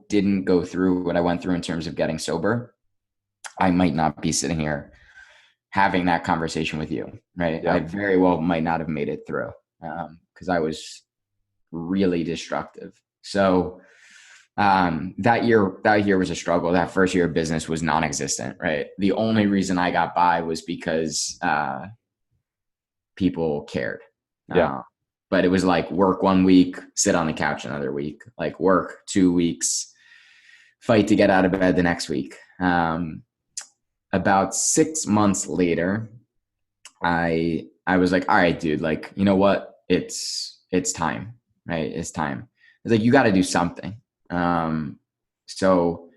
didn't go through what I went through in terms of getting sober, I might not be sitting here having that conversation with you, right? Yeah. I very well might not have made it through because I was really destructive. So that year was a struggle. That first year of business was non-existent, right? The only reason I got by was because people cared. Yeah. But it was like work 1 week, sit on the couch another week, like work 2 weeks, fight to get out of bed the next week. About 6 months later, I was like, all right, dude, like, you know what? It's time, right? It's time. It's like, you got to do something. So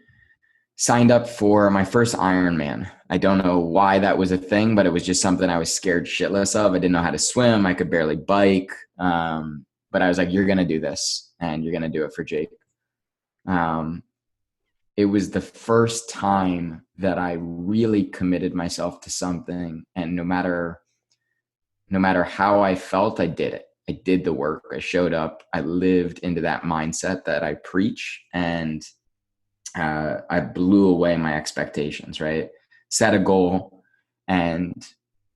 signed up for my first Ironman. I don't know why that was a thing, but it was just something I was scared shitless of. I didn't know how to swim. I could barely bike. But I was like, you're going to do this and you're going to do it for Jake. It was the first time that I really committed myself to something. And no matter how I felt, I did it. I did the work. I showed up. I lived into that mindset that I preach, and I blew away my expectations, right? Set a goal and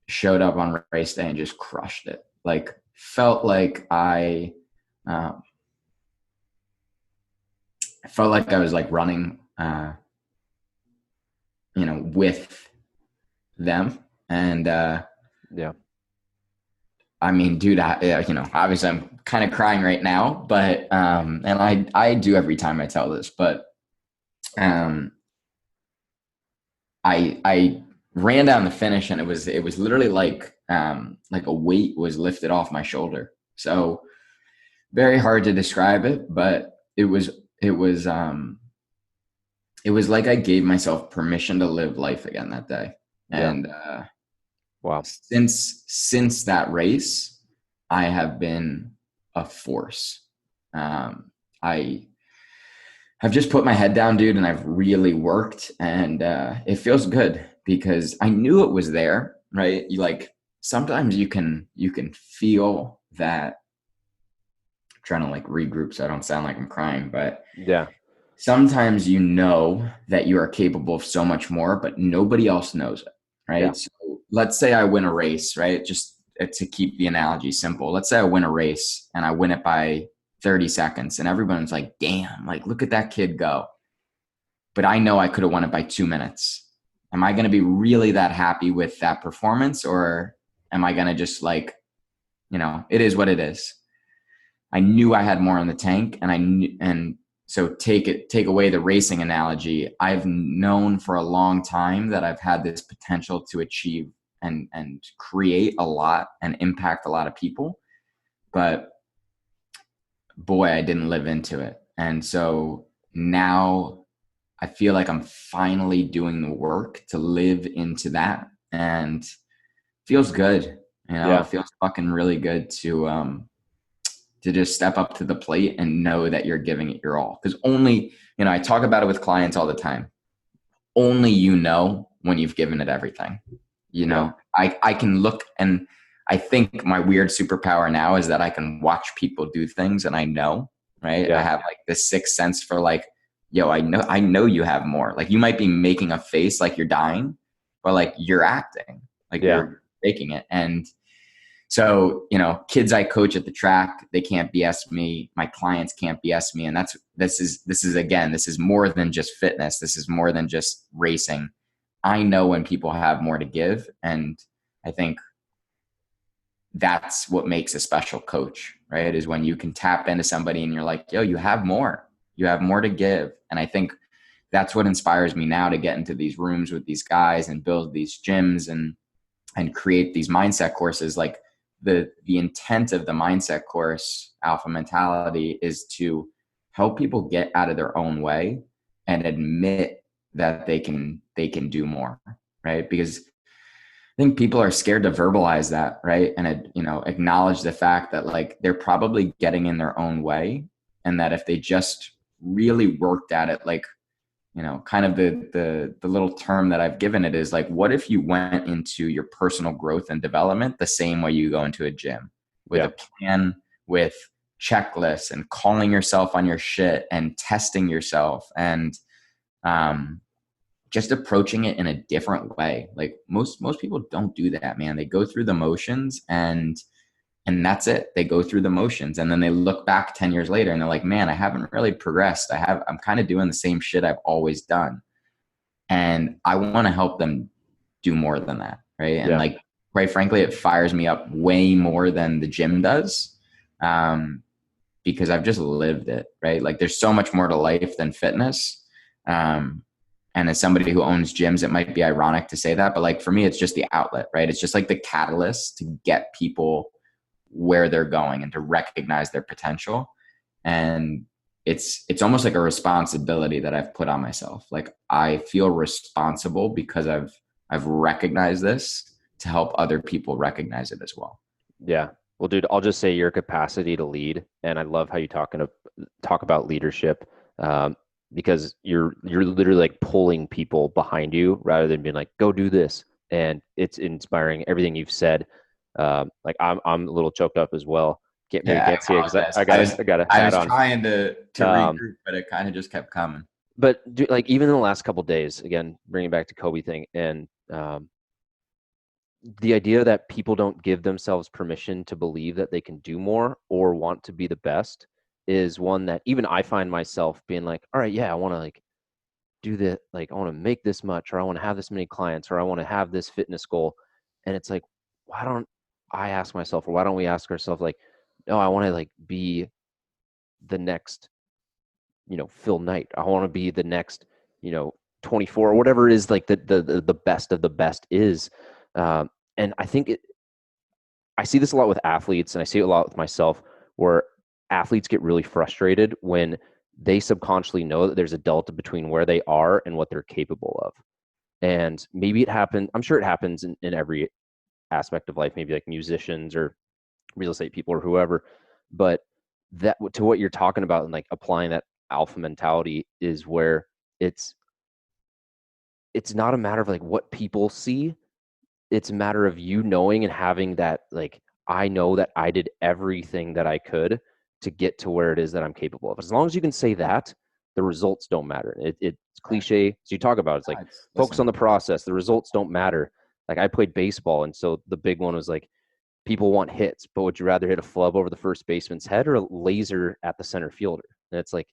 showed up on race day and just crushed it. Like, felt like I was like running, with them. And, Yeah. I mean, dude, obviously I'm kind of crying right now, but, and I do every time I tell this, but, I ran down the finish, and it was literally like a weight was lifted off my shoulder. So very hard to describe it, but it was like I gave myself permission to live life again that day. Yeah. And Wow. since that race, I have been a force. I've just put my head down, dude, and I've really worked, and it feels good because I knew it was there, right? You like, sometimes you can feel that. I'm trying to like regroup so I don't sound like I'm crying, but Yeah. sometimes you know that you are capable of so much more, but nobody else knows it, right? Yeah. So let's say I win a race, right? Just to keep the analogy simple. Let's say I win a race and I win it by 30 seconds, and everyone's like, damn, like, look at that kid go. But I know I could have won it by 2 minutes. Am I going to be really that happy with that performance, or am I going to just like, it is what it is? I knew I had more in the tank, and so take away the racing analogy. I've known for a long time that I've had this potential to achieve and create a lot and impact a lot of people. But boy, I didn't live into it. And so now I feel like I'm finally doing the work to live into that, and it feels good. Yeah. It feels fucking really good to just step up to the plate and know that you're giving it your all. Because only, I talk about it with clients all the time. Only when you've given it everything. Yeah. I can look, and I think my weird superpower now is that I can watch people do things, and I know, right? Yeah. I have like this sixth sense for like, yo, I know you have more. Like, you might be making a face like you're dying, but like you're acting, like you're faking it. And so, kids I coach at the track, they can't BS me. My clients can't BS me. And this is more than just fitness. This is more than just racing. I know when people have more to give. And I think that's what makes a special coach, right? Is when you can tap into somebody and you're like, yo, you have more to give. And I think that's what inspires me now to get into these rooms with these guys and build these gyms and create these mindset courses. Like, the intent of the mindset course, Alpha Mentality, is to help people get out of their own way and admit that they can do more, right? Because I think people are scared to verbalize that, right? And acknowledge the fact that like they're probably getting in their own way, and that if they just really worked at it, like, kind of the little term that I've given it is like, what if you went into your personal growth and development the same way you go into a gym, with a plan, with checklists, and calling yourself on your shit and testing yourself, and just approaching it in a different way. Like most people don't do that, man. They go through the motions and that's it. They go through the motions and then they look back 10 years later and they're like, man, I haven't really progressed. I'm kind of doing the same shit I've always done. And I want to help them do more than that. Right. And Yeah. like, quite frankly, it fires me up way more than the gym does. Because I've just lived it, right? Like there's so much more to life than fitness. And as somebody who owns gyms, it might be ironic to say that, but like for me, it's just the outlet, right? It's just like the catalyst to get people where they're going and to recognize their potential. And it's almost like a responsibility that I've put on myself. Like I feel responsible because I've recognized this to help other people recognize it as well. Yeah. Well, dude, I'll just say your capacity to lead, and I love how you talk about leadership, because you're literally like pulling people behind you rather than being like, go do this. And it's inspiring. Everything you've said. Like I'm a little choked up as well. Maybe Yeah, can't see it because I got a I hat was on. trying to regroup, but it kind of just kept coming. But like even in the last couple of days, again, bringing back to Kobe thing, and the idea that people don't give themselves permission to believe that they can do more or want to be the best is one that even I find myself being like, all right, yeah, I want to like do that. Like I want to make this much, or I want to have this many clients, or I want to have this fitness goal. And it's like, why don't I ask myself, or why don't we ask ourselves like, no, I want to like be the next, Phil Knight. I want to be the next, 24 or whatever it is like the best of the best is. And I think I see this a lot with athletes and I see it a lot with myself where athletes get really frustrated when they subconsciously know that there's a delta between where they are and what they're capable of. And maybe it happens, I'm sure it happens in every aspect of life, maybe like musicians or real estate people or whoever. But that to what you're talking about and like applying that alpha mentality is where it's not a matter of like what people see. It's a matter of you knowing and having that like I know that I did everything that I could to get to where it is that I'm capable of. As long as you can say that, the results don't matter. It's cliche. So you talk about it's like focus on the process. The results don't matter. Like I played baseball, and so the big one was like people want hits, but would you rather hit a flub over the first baseman's head or a laser at the center fielder? And it's like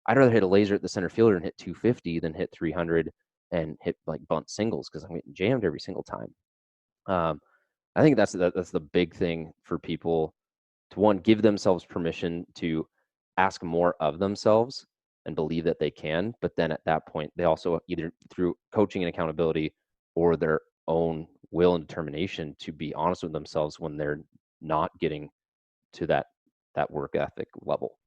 I'd rather hit a laser at the center fielder and hit 250 than hit 300 and hit like bunt singles because I'm getting jammed every single time. I think that's the big thing for people to one, give themselves permission to ask more of themselves and believe that they can. But then at that point, they also either through coaching and accountability or their own will and determination to be honest with themselves when they're not getting to that work ethic level.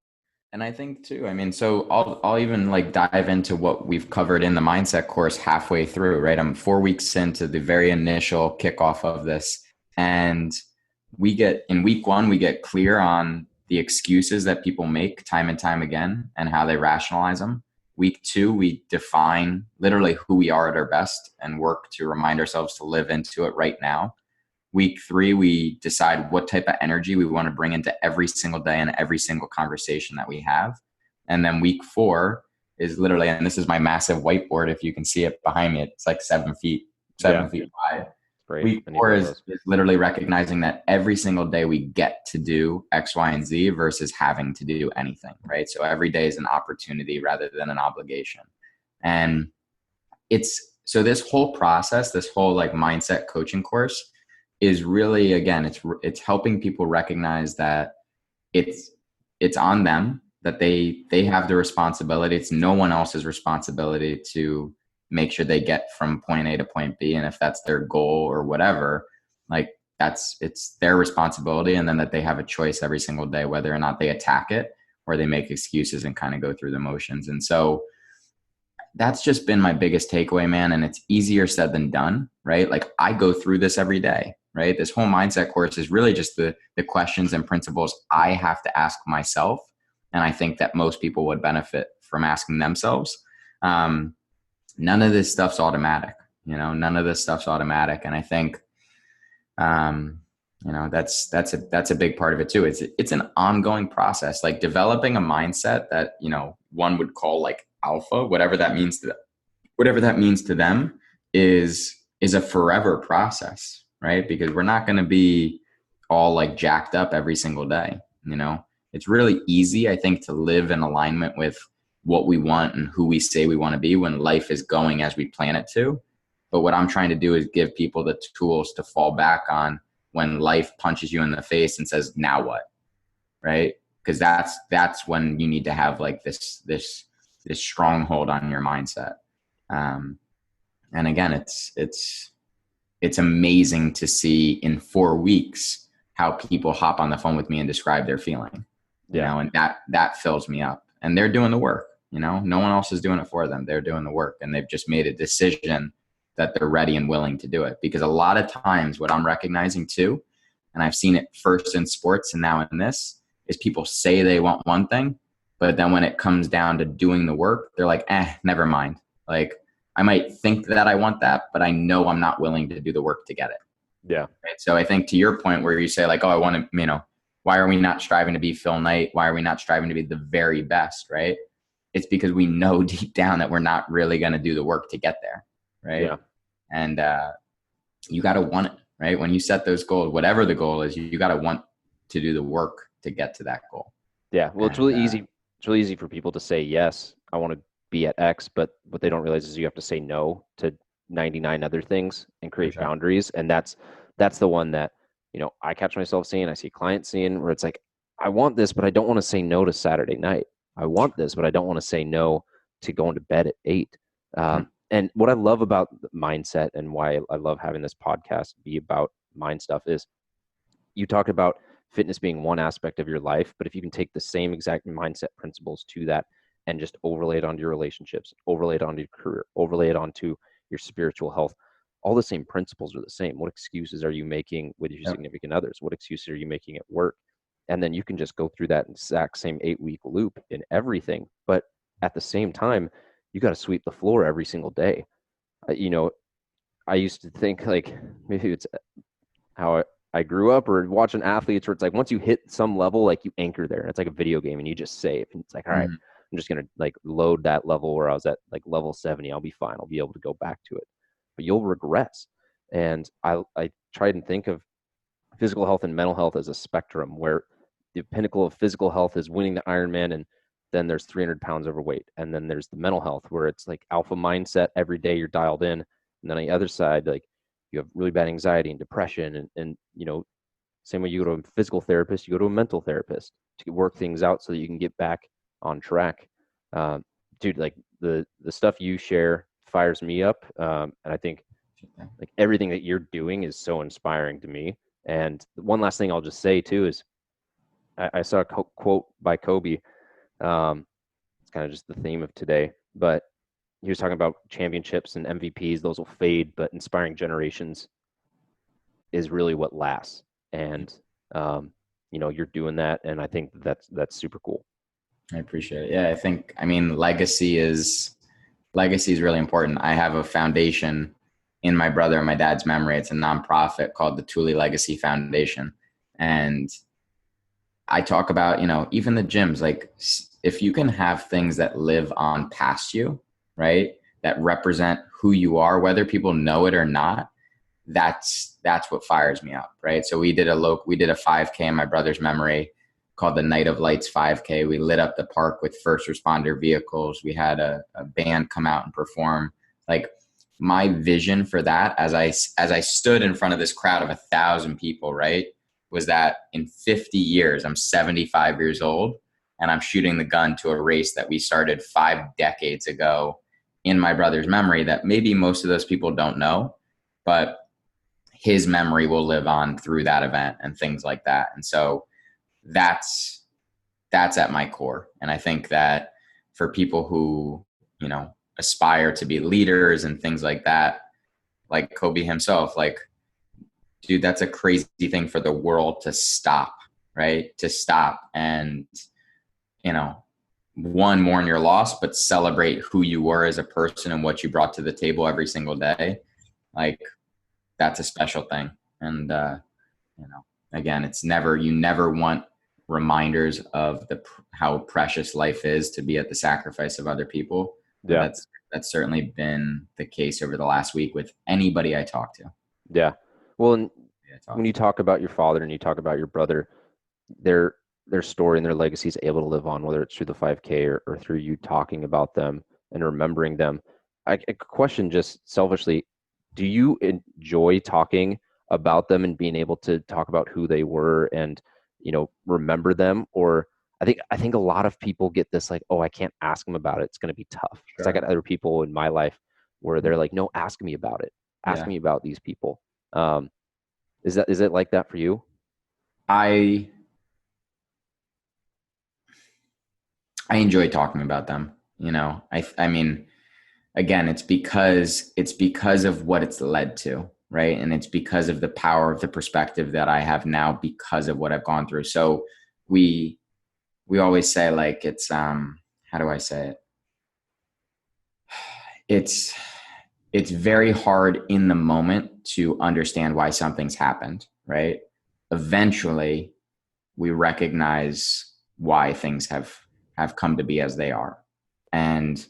And I think too, I mean, so I'll even like dive into what we've covered in the mindset course halfway through, right? I'm 4 weeks into the very initial kickoff of this. And in week 1, we get clear on the excuses that people make time and time again and how they rationalize them. Week 2, we define literally who we are at our best and work to remind ourselves to live into it right now. Week 3, we decide what type of energy we want to bring into every single day and every single conversation that we have. And then week 4 is literally, and this is my massive whiteboard, if you can see it behind me, it's like 7 feet wide. Great. Week 4 is literally recognizing that every single day we get to do X, Y, and Z versus having to do anything, right? So every day is an opportunity rather than an obligation. And so this whole process, this whole like mindset coaching course is really, again, it's helping people recognize that it's on them, that they have the responsibility. It's no one else's responsibility to make sure they get from point A to point B. And if that's their goal or whatever, like it's their responsibility. And then that they have a choice every single day, whether or not they attack it or they make excuses and kind of go through the motions. And so that's just been my biggest takeaway, man. And it's easier said than done, right? Like I go through this every day, right? This whole mindset course is really just the questions and principles I have to ask myself. And I think that most people would benefit from asking themselves. None of this stuff's automatic, none of this stuff's automatic. And I think, that's a big part of it too. It's an ongoing process, like developing a mindset that, one would call like alpha, whatever that means whatever that means to them is a forever process, right? Because we're not going to be all like jacked up every single day. It's really easy, I think, to live in alignment with what we want and who we say we want to be when life is going as we plan it to. But what I'm trying to do is give people the tools to fall back on when life punches you in the face and says, now what? Right? Because that's when you need to have like this stronghold on your mindset. And again, it's amazing to see in 4 weeks how people hop on the phone with me and describe their feeling, and that fills me up. And they're doing the work, no one else is doing it for them. They're doing the work, and they've just made a decision that they're ready and willing to do it. Because a lot of times what I'm recognizing too, and I've seen it first in sports and now in this, is people say they want one thing, but then when it comes down to doing the work, they're like, never mind. Like, I might think that I want that, but I know I'm not willing to do the work to get it. Yeah. Right? So I think to your point where you say like, oh, I want to, why are we not striving to be Phil Knight? Why are we not striving to be the very best? Right. It's because we know deep down that we're not really going to do the work to get there. Right. Yeah. And you got to want it, right? When you set those goals, whatever the goal is, you got to want to do the work to get to that goal. Yeah. Well, it's really easy. It's really easy for people to say, yes, I want to be at X, but what they don't realize is you have to say no to 99 other things and create boundaries. And that's the one that, I catch myself seeing, I see clients seeing, where it's like, I want this, but I don't want to say no to Saturday night. I want this, but I don't want to say no to going to bed at 8. And what I love about mindset and why I love having this podcast be about mind stuff is you talk about fitness being one aspect of your life, but if you can take the same exact mindset principles to that and just overlay it onto your relationships, overlay it onto your career, overlay it onto your spiritual health, all the same principles are the same. What excuses are you making with your significant others? What excuses are you making at work? And then you can just go through that exact same 8-week loop in everything. But at the same time, you got to sweep the floor every single day. I used to think like maybe it's how I grew up or watching athletes where it's like once you hit some level, like you anchor there. It's like a video game and you just save. And it's like, all right, I'm just going to like load that level where I was at like level 70. I'll be fine. I'll be able to go back to it. But you'll regress. And I tried and think of physical health and mental health as a spectrum where the pinnacle of physical health is winning the Ironman, and then there's 300 pounds overweight. And then there's the mental health where it's like alpha mindset. Every day you're dialed in. And then on the other side, like you have really bad anxiety and depression. And same way you go to a physical therapist, you go to a mental therapist to work things out so that you can get back on track. Dude, like the stuff you share fires me up. And I think like everything that you're doing is so inspiring to me. And one last thing I'll just say too is I saw a quote by Kobe. It's kind of just the theme of today, but he was talking about championships and MVPs. Those will fade, but inspiring generations is really what lasts. And, you're doing that. And I think that's super cool. I appreciate it. Yeah. Legacy is really important. I have a foundation in my brother and my dad's memory. It's a nonprofit called the Tooley Legacy Foundation. And I talk about, even the gyms, like if you can have things that live on past you, right, that represent who you are, whether people know it or not, that's what fires me up, right? So we did a 5K in my brother's memory called the Night of Lights 5K. We lit up the park with first responder vehicles. We had a band come out and perform. Like my vision for that, as I stood in front of this crowd of 1,000 people, right, was that in 50 years, I'm 75 years old, and I'm shooting the gun to a race that we started 5 decades ago in my brother's memory that maybe most of those people don't know, but his memory will live on through that event and things like that. And so that's at my core. And I think that for people who, aspire to be leaders and things like that, like Kobe himself, like, dude, that's a crazy thing for the world to stop, right? To stop and, mourn your loss, but celebrate who you were as a person and what you brought to the table every single day. Like, that's a special thing. And, again, you never want reminders of how precious life is to be at the sacrifice of other people. And Yeah. that's certainly been the case over the last week with anybody I talk to. Yeah. Well, and I when talk you to. talk about your father and you talk about your brother, their their story and their legacy is able to live on, whether it's through the 5K or through you talking about them and remembering them. A question just selfishly, do you enjoy talking about them and being able to talk about who they were and, remember them? Or I think a lot of people get this like, oh, I can't ask them about it. It's going to be tough. Because I got Sure. other people in my life where they're like, no, ask me about it. Ask Yeah. me about these people. Um, is it like that for you? I I enjoy talking about them. I mean, again, it's because of what it's led to, right? And it's because of the power of the perspective that I have now because of what I've gone through. So we we always say, like, it's how do I say it? It's it's very hard in the moment to understand why something's happened, right? Eventually, we recognize why things have come to be as they are. And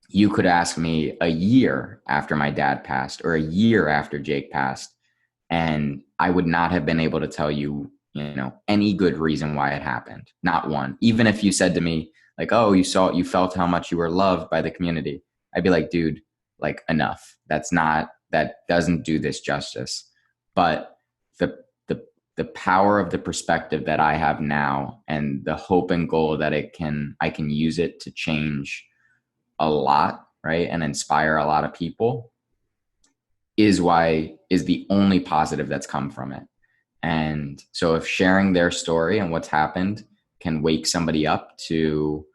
you could ask me a year after my dad passed or a year after Jake passed, and I would not have been able to tell you, any good reason why it happened. Not one. Even if you said to me, like, oh, you felt how much you were loved by the community, I'd be like, dude, like, enough. That doesn't do this justice. But the the the power of the perspective that I have now and the hope and goal that I can use it to change a lot, right? And inspire a lot of people is the only positive that's come from it. And so if sharing their story and what's happened can wake somebody up to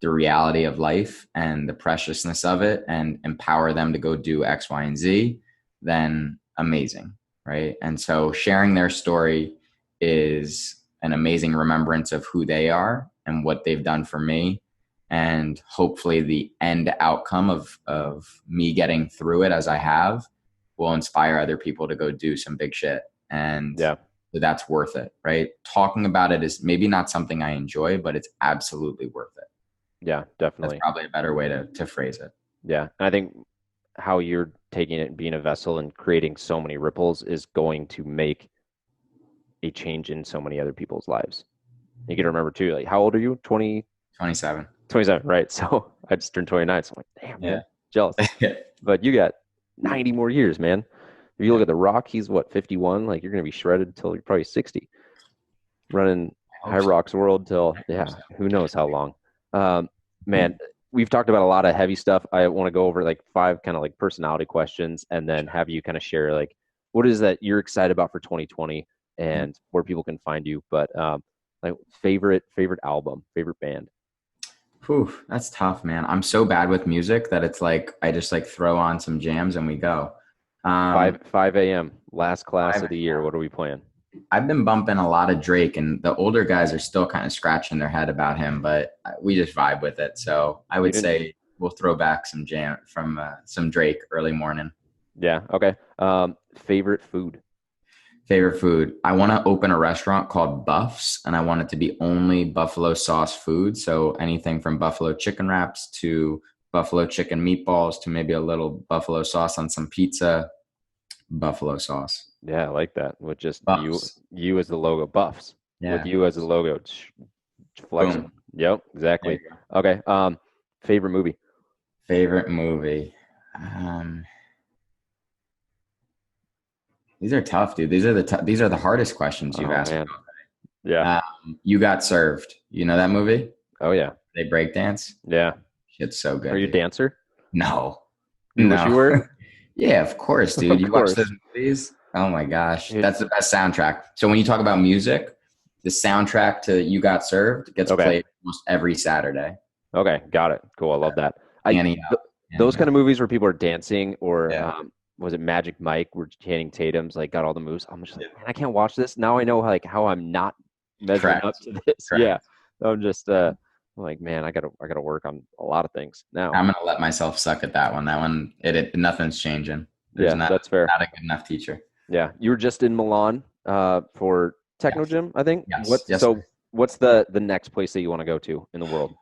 the reality of life and the preciousness of it and empower them to go do X, Y, and Z, then amazing, right? And so sharing their story is an amazing remembrance of who they are and what they've done for me. And hopefully the end outcome of me getting through it as I have will inspire other people to go do some big shit. And Yeah. so that's worth it, right? Talking about it is maybe not something I enjoy, but it's absolutely worth it. Yeah, That's definitely. probably a better way to phrase it. Yeah. And I think how you're taking it and being a vessel and creating so many ripples is going to make a change in so many other people's lives. You got to remember too, like, how old are you? 20, 27. 27, right? So I just turned 29. So I'm like, damn, Yeah. man, jealous. But you got 90 more years, man. If you look Yeah. at The Rock, he's what, 51? Like, you're going to be shredded until you're probably 60, running I hope so. Hyrox world till, I hope yeah, so. who knows how long. Man, we've talked about a lot of heavy stuff. I want to go over like 5 kind of like personality questions and then have you kind of share like what is that you're excited about for 2020 and where people can find you. But like favorite album, favorite band. Whew, that's tough, man. I'm so bad with music that it's like I just like throw on some jams and we go. 5 a.m. last class 5 of the year. What are we playing? I've been bumping a lot of Drake, and the older guys are still kind of scratching their head about him, but we just vibe with it. So I You would didn't. say we'll throw back some jam from some Drake early morning. Yeah. Okay. Favorite food. Favorite food. I want to open a restaurant called Buffs, and I want it to be only buffalo sauce food. So anything from buffalo chicken wraps to buffalo chicken meatballs to maybe a little buffalo sauce on some pizza. Buffalo sauce. Yeah, I like that. With just Buffs. you as the logo, Buffs. With Yeah. you as the logo, flexing. Boom. Yep, There exactly. you go. Okay. Favorite movie. Favorite movie. Um, These are tough, dude. These are the hardest questions you've Oh asked me. man. Yeah. You Got Served. You know that movie? Oh yeah. They break dance. Yeah. Shit's so Are good, you a dude. dancer? No, You wish you no. were? Yeah, of course, dude. Of You watch those course. movies? Oh my gosh, It- that's the best soundtrack. So when you talk about music, the soundtrack to You Got Served gets okay. played almost every Saturday. Okay. Got it. Cool. I love that. I Annie th- up, those Annie kind up. of movies where people are dancing or Yeah. was it Magic Mike where Channing Tatum's like got all the moves. I'm just like, Yeah. man, I can't watch this. Now I know like how I'm not measuring up Correct. to this. Yeah. Correct. I'm just I'm like, man, I gotta work on a lot of things now. I'm gonna let myself suck at that one. That one, it nothing's changing. There's Yeah, that's fair. not a good enough teacher. Yeah. You were just in Milan for Techno Yes. Gym, I think. Yes. Yes, sir. What's the next place that you want to go to in the world?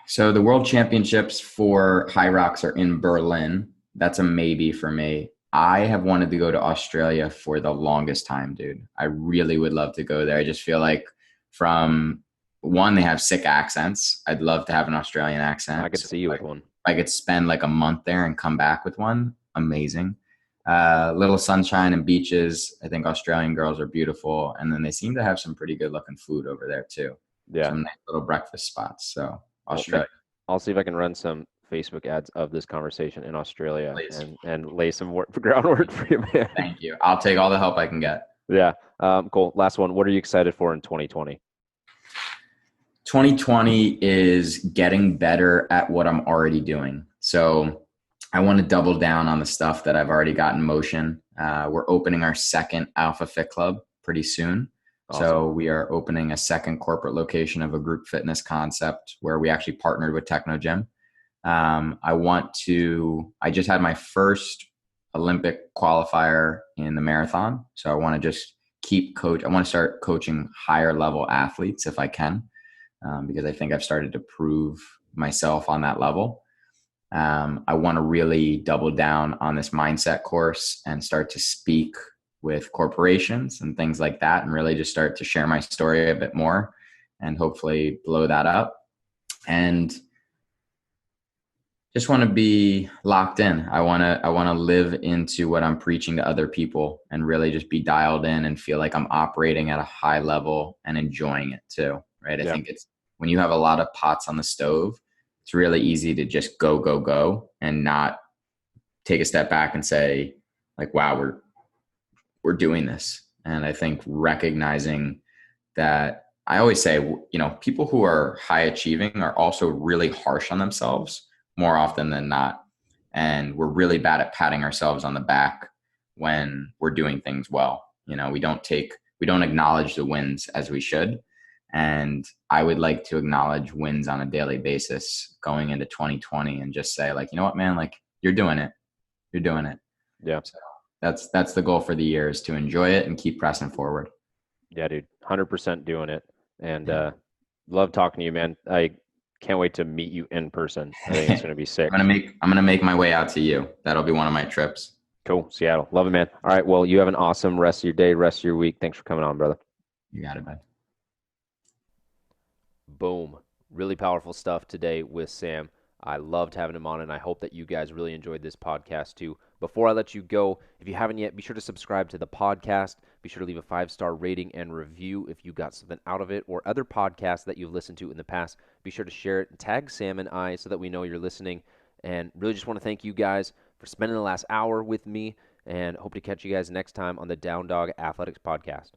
So the world championships for Hyrox are in Berlin. That's a maybe for me. I have wanted to go to Australia for the longest time, dude. I really would love to go there. I just feel like from one, they have sick accents. I'd love to have an Australian I accent. could So see you like, with one. if I could spend like a month there and come back with one, amazing. Little sunshine and beaches. I think Australian girls are beautiful. And then they seem to have some pretty good looking food over there too. Yeah. Some nice little breakfast spots. So Well, man, Australia, I'll see if I can run some Facebook ads of this conversation in Australia please. and lay some work, groundwork for you, man. Thank you. I'll take all the help I can get. Yeah. Cool. Last one. What are you excited for in 2020? 2020 is getting better at what I'm already doing. So I want to double down on the stuff that I've already got in motion. We're opening our second Alpha Fit Club pretty soon. Awesome. So we are opening a second corporate location of a group fitness concept where we actually partnered with Techno Gym. I just had my first Olympic qualifier in the marathon. So I want to just I want to start coaching higher level athletes if I can, because I think I've started to prove myself on that level. I want to really double down on this mindset course and start to speak with corporations and things like that, and really just start to share my story a bit more and hopefully blow that up. And just want to be locked in. I want to live into what I'm preaching to other people and really just be dialed in and feel like I'm operating at a high level and enjoying it too. Right. I think it's when you have a lot of pots on the stove, it's really easy to just go and not take a step back and say like, wow, we're doing this. And I think recognizing that, I always say, people who are high achieving are also really harsh on themselves more often than not. And we're really bad at patting ourselves on the back when we're doing things well. We don't acknowledge the wins as we should. And I would like to acknowledge wins on a daily basis going into 2020 and just say like, you know what, man, like you're doing it. You're doing it. Yeah. So that's the goal for the year, is to enjoy it and keep pressing forward. Yeah, dude. 100% doing it. And love talking to you, man. I can't wait to meet you in person. I think it's going to be sick. I'm gonna make my way out to you. That'll be one of my trips. Cool. Seattle. Love it, man. All right. Well, you have an awesome rest of your day, rest of your week. Thanks for coming on, brother. You got it, bud. Boom. Really powerful stuff today with Sam. I loved having him on, and I hope that you guys really enjoyed this podcast too. Before I let you go, if you haven't yet, be sure to subscribe to the podcast. Be sure to leave a 5-star rating and review if you got something out of it, or other podcasts that you've listened to in the past. Be sure to share it and tag Sam and I so that we know you're listening. And really just want to thank you guys for spending the last hour with me, and hope to catch you guys next time on the Down Dog Athletics Podcast.